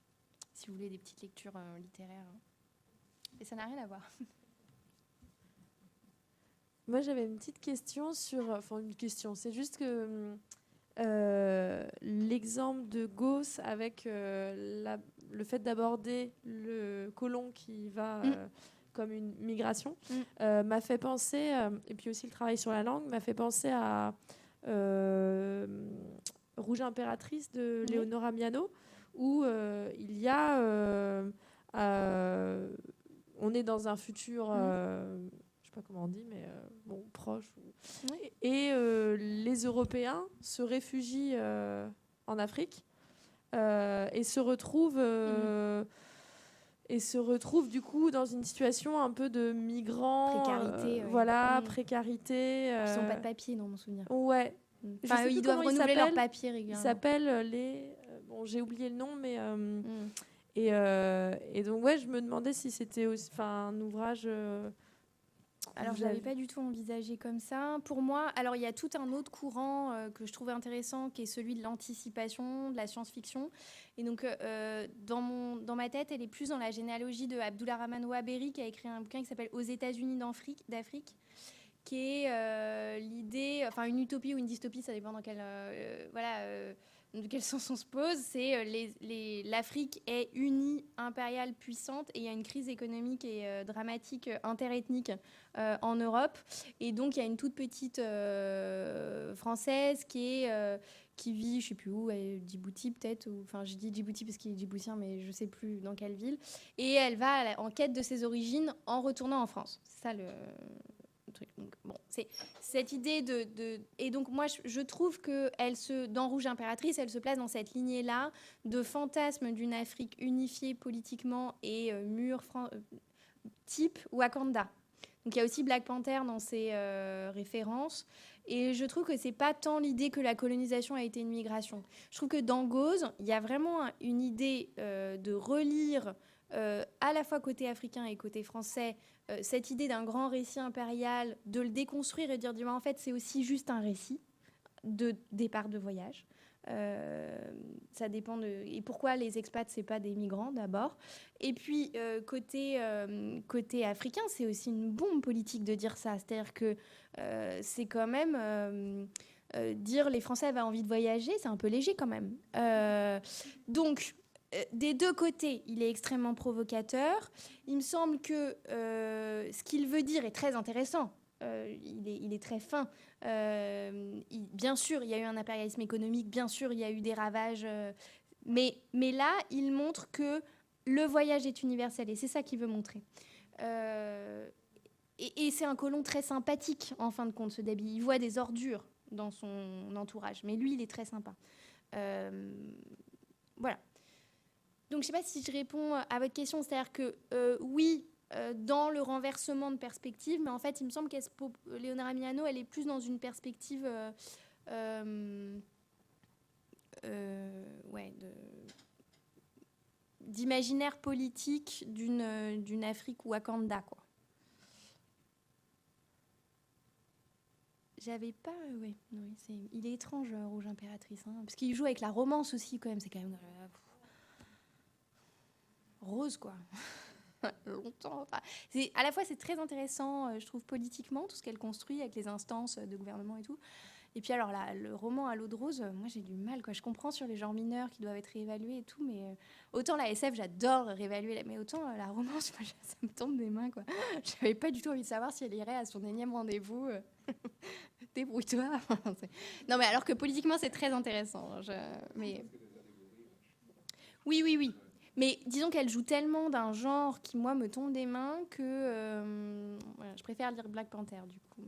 Si vous voulez des petites lectures littéraires. Et ça n'a rien à voir. Moi, j'avais une petite question sur... Enfin, une question. C'est juste que l'exemple de Gauss avec le fait d'aborder le colon qui va comme une migration m'a fait penser... et puis aussi le travail sur la langue m'a fait penser à... Rouge impératrice de Leonora Miano, où il y a... on est dans un futur... je sais pas comment on dit, mais bon, proche. Et les Européens se réfugient en Afrique et se retrouvent... Et se retrouvent du coup dans une situation un peu de migrants. Précarité. Voilà, précarité. Ils n'ont pas de papier, dans mon souvenir. Ouais. Enfin, ils doivent renouveler leur papier régulièrement. Ils s'appellent les... Bon, j'ai oublié le nom, mais... Et donc, ouais, je me demandais si c'était aussi un ouvrage... Alors, je l'avais pas du tout envisagé comme ça. Pour moi, alors il y a tout un autre courant que je trouvais intéressant, qui est celui de l'anticipation, de la science-fiction. Et donc, dans ma tête, elle est plus dans la généalogie de Abdulrahman Ouaberi, qui a écrit un bouquin qui s'appelle Aux États-Unis d'Afrique, qui est l'idée, enfin une utopie ou une dystopie, ça dépend dans quelle... de quel sens on se pose, c'est l'Afrique est unie, impériale, puissante, et il y a une crise économique et dramatique interethnique en Europe. Et donc, il y a une toute petite Française qui vit, je ne sais plus où, à Djibouti peut-être, enfin je dis Djibouti parce qu'il est djiboutien, mais je ne sais plus dans quelle ville. Et elle va en quête de ses origines en retournant en France. C'est ça le truc. Donc, bon, c'est cette idée Et donc moi, je trouve que dans Rouge Impératrice, elle se place dans cette lignée-là de fantasme d'une Afrique unifiée politiquement et type Wakanda. Donc il y a aussi Black Panther dans ses références. Et je trouve que c'est pas tant l'idée que la colonisation a été une migration. Je trouve que dans Gauze, il y a vraiment une idée de relire à la fois côté africain et côté français cette idée d'un grand récit impérial, de le déconstruire et de dire en fait c'est aussi juste un récit de départ de voyage. Ça dépend et pourquoi les expats c'est pas des migrants d'abord, et puis côté africain c'est aussi une bombe politique de dire ça, c'est-à-dire que c'est quand même dire les Français avaient envie de voyager, c'est un peu léger quand même. Donc des deux côtés, il est extrêmement provocateur. Il me semble que ce qu'il veut dire est très intéressant. Il est très fin. Bien sûr, il y a eu un impérialisme économique. Bien sûr, il y a eu des ravages. Mais là, il montre que le voyage est universel. Et c'est ça qu'il veut montrer. Et c'est un colon très sympathique, en fin de compte, ce Dabi. Il voit des ordures dans son entourage. Mais lui, il est très sympa. Voilà. Donc, je ne sais pas si je réponds à votre question. C'est-à-dire que, oui, dans le renversement de perspective, mais en fait, il me semble Léonora Miano, elle est plus dans une perspective d'imaginaire politique d'une Afrique Wakanda, quoi. J'avais pas... il est étrange, Rouge Impératrice. Hein, parce qu'il joue avec la romance aussi, quand même. C'est quand même... rose, quoi. Longtemps. Enfin, à la fois, c'est très intéressant, je trouve, politiquement, tout ce qu'elle construit avec les instances de gouvernement et tout. Et puis, alors, là, le roman à l'eau de rose, moi, j'ai du mal, quoi. Je comprends sur les genres mineurs qui doivent être réévalués et tout, mais autant la SF, j'adore réévaluer, mais autant la romance, moi, ça me tombe des mains, quoi. J'avais pas du tout envie de savoir si elle irait à son énième rendez-vous. Débrouille-toi. Non, mais alors que politiquement, c'est très intéressant. Mais... Oui. Mais disons qu'elle joue tellement d'un genre qui, moi, me tombe des mains que je préfère lire Black Panther, du coup.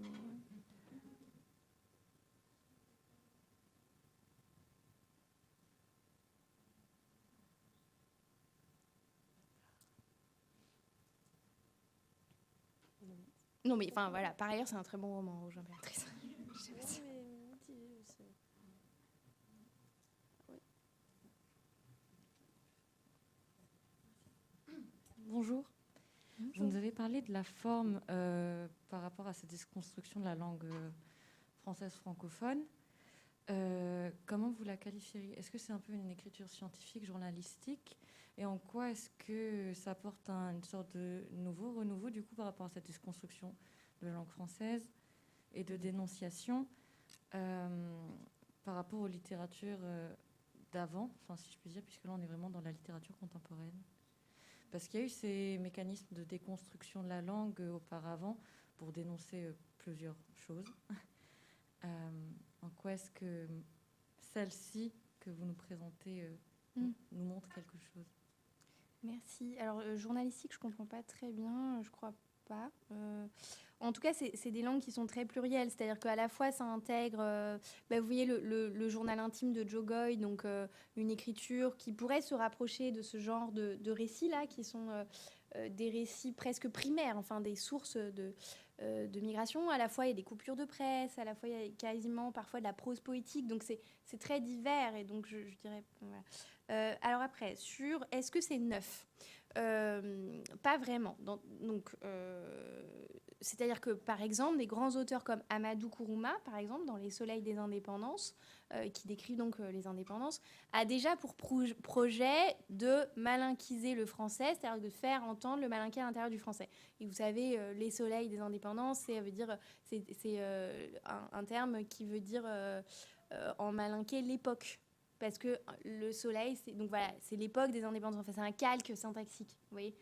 Non, mais enfin, voilà. Par ailleurs, c'est un très bon roman, Rouge Impératrice. Je sais pas si... Bonjour. Vous nous avez parlé de la forme par rapport à cette déconstruction de la langue française francophone. Comment vous la qualifieriez? Est-ce que c'est un peu une écriture scientifique, journalistique? Et en quoi est-ce que ça apporte une sorte de renouveau du coup par rapport à cette déconstruction de la langue française et de dénonciation par rapport aux littératures d'avant, enfin si je puis dire, puisque là on est vraiment dans la littérature contemporaine? Parce qu'il y a eu ces mécanismes de déconstruction de la langue auparavant pour dénoncer plusieurs choses. En quoi est-ce que celle-ci que vous nous présentez nous montre quelque chose? Merci. Alors, journalistique, je ne comprends pas très bien, je crois pas. En tout cas, c'est des langues qui sont très plurielles, c'est-à-dire qu'à la fois, ça intègre, vous voyez, le journal intime de Joe Goy, donc une écriture qui pourrait se rapprocher de ce genre de récits-là, qui sont des récits presque primaires, enfin des sources de migration. À la fois, il y a des coupures de presse, à la fois, il y a quasiment parfois de la prose poétique, donc c'est très divers, et donc je dirais... Voilà. Alors après, est-ce que c'est neuf? Pas vraiment. C'est-à-dire que, par exemple, des grands auteurs comme Amadou Kourouma, par exemple, dans Les Soleils des Indépendances, qui décrit donc les indépendances, a déjà pour projet de malinquiser le français, c'est-à-dire de faire entendre le malinqué à l'intérieur du français. Et vous savez, Les Soleils des Indépendances, c'est un terme qui veut dire en malinqué l'époque. parce que le soleil, c'est l'époque des indépendances. Enfin, c'est un calque syntaxique, vous voyez.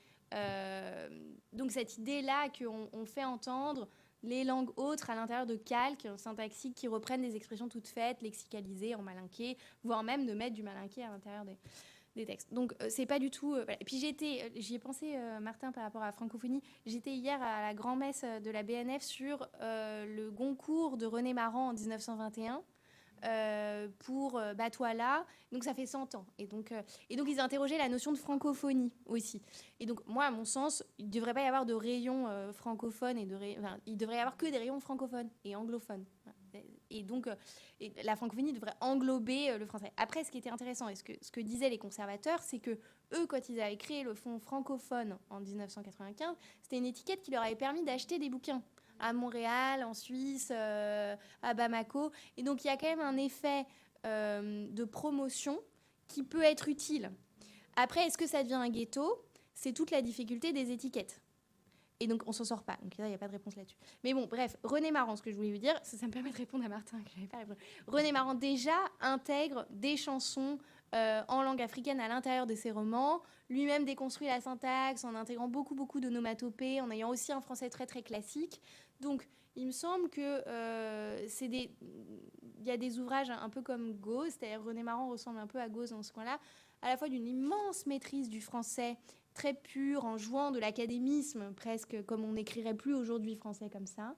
Donc cette idée-là qu'on fait entendre les langues autres à l'intérieur de calques syntaxiques qui reprennent des expressions toutes faites, lexicalisées en malinqué, voire même de mettre du malinqué à l'intérieur des textes. Donc c'est pas du tout... voilà. Et puis j'y ai pensé, Martin, par rapport à la francophonie. J'étais hier à la grand-messe de la BNF sur le Goncourt de René Maran en 1921. Pour Batouala, donc ça fait 100 ans. Et donc ils interrogeaient la notion de francophonie aussi. Et donc moi, à mon sens, il ne devrait pas y avoir de rayons francophones, il devrait y avoir que des rayons francophones et anglophones. Et donc la francophonie devrait englober le français. Après, ce qui était intéressant, et ce que disaient les conservateurs, c'est que eux, quand ils avaient créé le fonds francophone en 1995, c'était une étiquette qui leur avait permis d'acheter des bouquins à Montréal, en Suisse, à Bamako. Et donc, il y a quand même un effet de promotion qui peut être utile. Après, est-ce que ça devient un ghetto ? C'est toute la difficulté des étiquettes. Et donc, on s'en sort pas. Donc là, il n'y a pas de réponse là-dessus. Mais bon, bref, René Maran, ce que je voulais vous dire, ça me permet de répondre à Martin, que je n'avais pas répondu. René Maran, déjà, intègre des chansons en langue africaine à l'intérieur de ses romans. Lui-même déconstruit la syntaxe en intégrant beaucoup, beaucoup d'onomatopées, en ayant aussi un français très, très classique. Donc, il me semble que il y a des ouvrages un peu comme Gauze, c'est-à-dire René Maran ressemble un peu à Gauze dans ce coin-là, à la fois d'une immense maîtrise du français très pur, en jouant de l'académisme, presque comme on n'écrirait plus aujourd'hui français comme ça,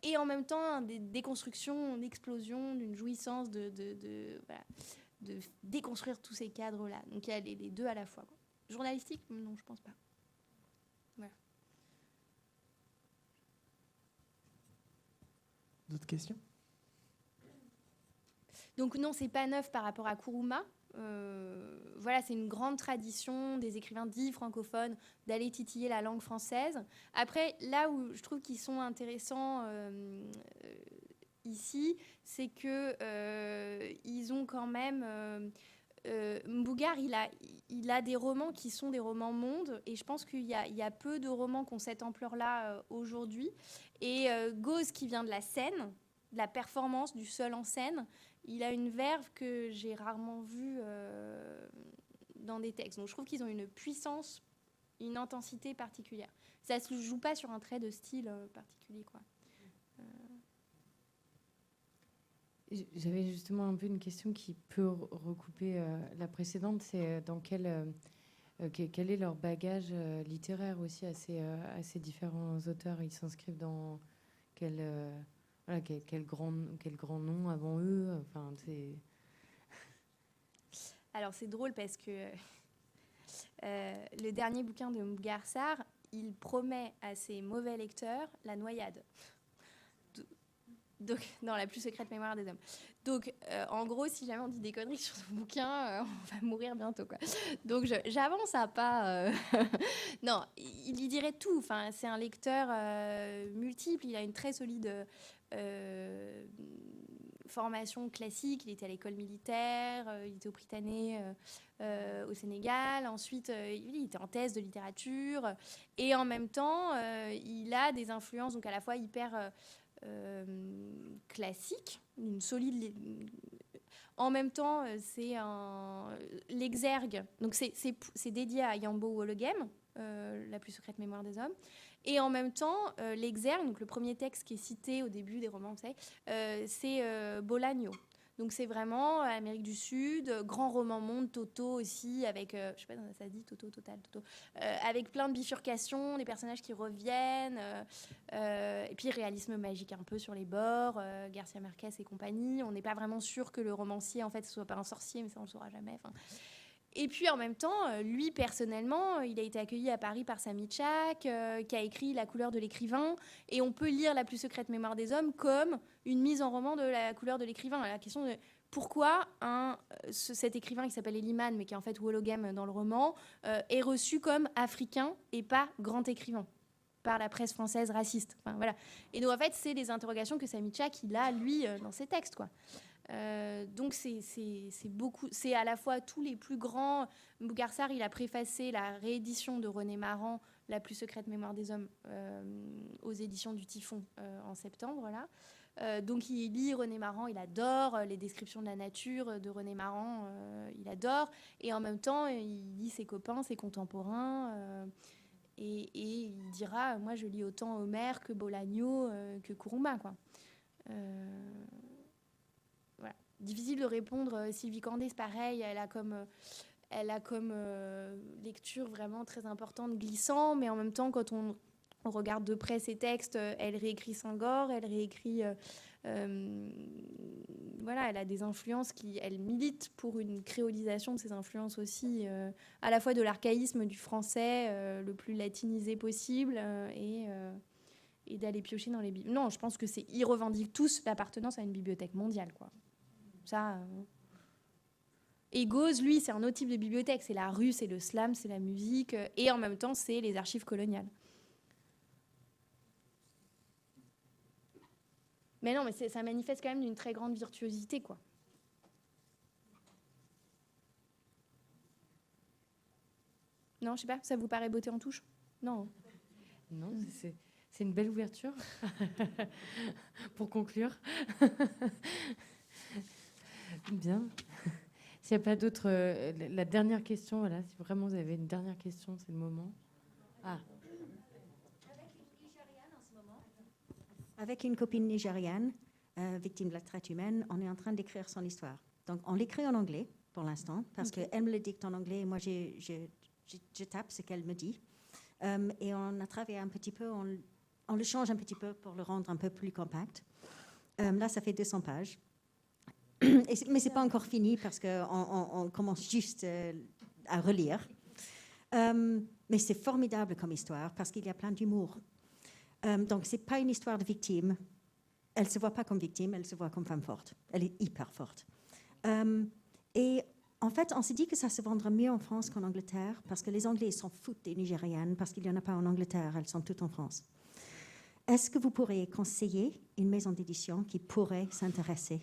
et en même temps des déconstructions, une explosion, d'une jouissance de déconstruire tous ces cadres-là. Donc il y a les deux à la fois, quoi. Journalistique, non, je pense pas. Voilà. D'autres questions ? Donc non, c'est pas neuf par rapport à Kuruma. Voilà, c'est une grande tradition des écrivains dits francophones d'aller titiller la langue française. Après, là où je trouve qu'ils sont intéressants ici, c'est que ils ont quand même... Mbougar, il a des romans qui sont des romans mondes, et je pense qu'il y a peu de romans qui ont cette ampleur-là aujourd'hui. Et Gauze, qui vient de la scène, de la performance, du seul en scène, il a une verve que j'ai rarement vue dans des textes. Donc je trouve qu'ils ont une puissance, une intensité particulière. Ça ne se joue pas sur un trait de style particulier, quoi. J'avais justement un peu une question qui peut recouper la précédente, c'est dans quel est leur bagage littéraire aussi à ces différents auteurs. Ils s'inscrivent dans quel grand nom avant eux. Enfin, Alors c'est drôle parce que le dernier bouquin de Mbougar Sarr, il promet à ses mauvais lecteurs la noyade. Donc, dans La plus secrète mémoire des hommes. Donc, en gros, si jamais on dit des conneries sur ce bouquin, on va mourir bientôt, quoi. Donc, j'avance à pas... Non, il y dirait tout. Enfin, c'est un lecteur multiple. Il a une très solide formation classique. Il était à l'école militaire, il était au Prytanée au Sénégal. Ensuite, il était en thèse de littérature. Et en même temps, il a des influences, donc à la fois hyper... classique, une solide. En même temps, c'est l'exergue. Donc c'est dédié à Yambo Wologem, La plus secrète mémoire des hommes. Et en même temps, l'exergue, donc le premier texte qui est cité au début des romans, vous savez, c'est Bolaño. Donc c'est vraiment Amérique du Sud, grand roman monde, Toto aussi, avec, je sais pas, ça dit Toto, Total, Toto, avec plein de bifurcations, des personnages qui reviennent, et puis réalisme magique un peu sur les bords, Garcia Marquez et compagnie. On n'est pas vraiment sûr que le romancier, en fait, ce soit pas un sorcier, mais ça on le saura jamais. Enfin. Et puis en même temps, lui personnellement, il a été accueilli à Paris par Samy Tchak, qui a écrit La couleur de l'écrivain, et on peut lire La plus secrète mémoire des hommes comme une mise en roman de La couleur de l'écrivain. La question de pourquoi cet écrivain qui s'appelle Eliman, mais qui est en fait Wologem dans le roman, est reçu comme africain et pas grand écrivain par la presse française raciste. Enfin, voilà. Et donc en fait, c'est des interrogations que Samy Tchak il a lui dans ses textes, quoi. Donc c'est beaucoup, c'est à la fois tous les plus grands. Mbougar Sarr, il a préfacé la réédition de René Maran, La plus secrète mémoire des hommes, aux éditions du Typhon en septembre, là. Donc il lit René Maran, il adore les descriptions de la nature de René Maran, il adore. Et en même temps, il lit ses copains, ses contemporains. Et il dira, moi je lis autant Homère que Bolaño que Kuruma, quoi. Voilà. Difficile de répondre. Sylvie Candé, pareil, elle a comme lecture vraiment très importante Glissant, mais en même temps, quand on regarde de près ses textes, elle réécrit Senghor, elle réécrit... voilà, elle a des influences elle milite pour une créolisation de ses influences aussi, à la fois de l'archaïsme du français le plus latinisé possible et d'aller piocher dans les bibliothèques. Non, je pense que ils revendiquent tous l'appartenance à une bibliothèque mondiale, quoi. Ça... Et Gauze, lui, c'est un autre type de bibliothèque. C'est la rue, c'est le slam, c'est la musique. Et en même temps, c'est les archives coloniales. Mais non, mais ça manifeste quand même d'une très grande virtuosité, quoi. Non, je sais pas, ça vous paraît beauté en touche? Non. Non, c'est une belle ouverture pour conclure. Bien. S'il n'y a pas d'autres... la dernière question, voilà, si vraiment vous avez une dernière question, c'est le moment. Ah. Avec une copine nigériane, victime de la traite humaine, on est en train d'écrire son histoire. Donc, on l'écrit en anglais pour l'instant, parce qu'elle me le dicte en anglais et moi, je tape ce qu'elle me dit. Et on a travaillé un petit peu, on le change un petit peu pour le rendre un peu plus compact. Là, ça fait 200 pages. Mais ce n'est pas encore fini parce qu'on commence juste à relire. Mais c'est formidable comme histoire parce qu'il y a plein d'humour. Donc, ce n'est pas une histoire de victime. Elle ne se voit pas comme victime, elle se voit comme femme forte. Elle est hyper forte. Et en fait, on s'est dit que ça se vendra mieux en France qu'en Angleterre parce que les Anglais s'en foutent des Nigérianes parce qu'il n'y en a pas en Angleterre, elles sont toutes en France. Est-ce que vous pourriez conseiller une maison d'édition qui pourrait s'intéresser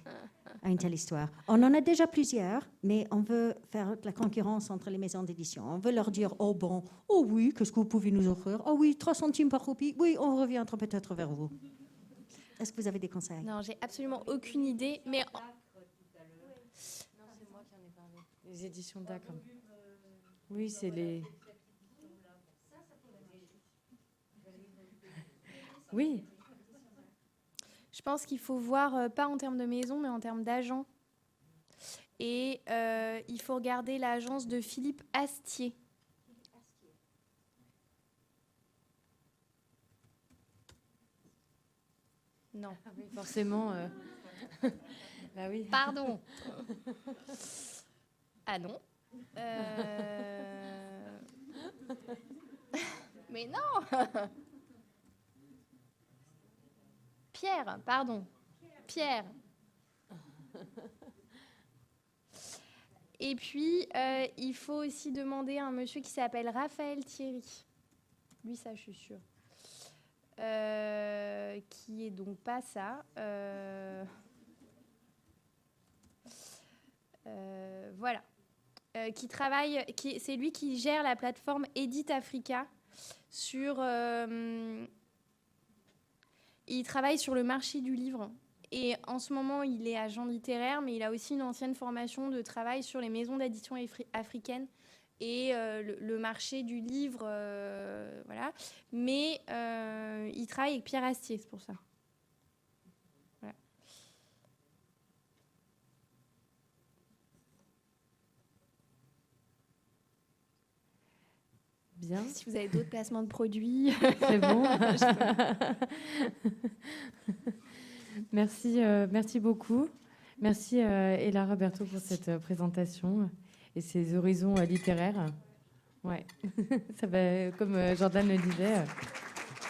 à une telle histoire? On en a déjà plusieurs, mais on veut faire de la concurrence entre les maisons d'édition. On veut leur dire, oh bon, oh oui, qu'est-ce que vous pouvez nous offrir? Oh oui, 3 centimes par copie. Oui, on reviendra peut-être vers vous. Est-ce que vous avez des conseils? Non, j'ai absolument aucune idée, mais... Non, c'est moi qui en ai parlé. Les éditions d'Acre. Oui, c'est les... Oui. Je pense qu'il faut voir, pas en termes de maison, mais en termes d'agent. Et il faut regarder l'agence de Philippe Astier. Non. Ah oui, forcément. Bah oui. Pardon. Ah non. Mais non. Pierre, pardon. Pierre. Et puis, il faut aussi demander à un monsieur qui s'appelle Raphaël Thierry. Lui, ça, je suis sûre. Qui est donc pas ça. Voilà. Qui travaille, c'est lui qui gère la plateforme Edit Africa sur... il travaille sur le marché du livre. Et en ce moment, il est agent littéraire, mais il a aussi une ancienne formation de travail sur les maisons d'édition africaines et le marché du livre. Voilà. Mais il travaille avec Pierre Astier, c'est pour ça. Voilà. Bien. Si vous avez d'autres placements de produits. C'est bon. Merci, merci beaucoup. Merci Ella Roberto pour cette présentation et ces horizons littéraires. Ouais, ça va, comme Jordan le disait,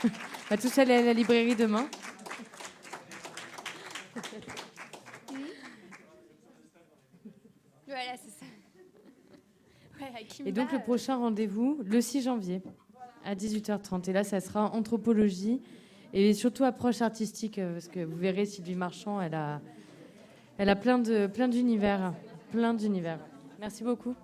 on va tous aller à la librairie demain. Voilà, c'est ça. Ouais, et donc le prochain rendez-vous, le 6 janvier à 18h30. Et là, ça sera anthropologie et surtout approche artistique, parce que vous verrez, Sylvie Marchand, elle a plein d'univers. Merci beaucoup.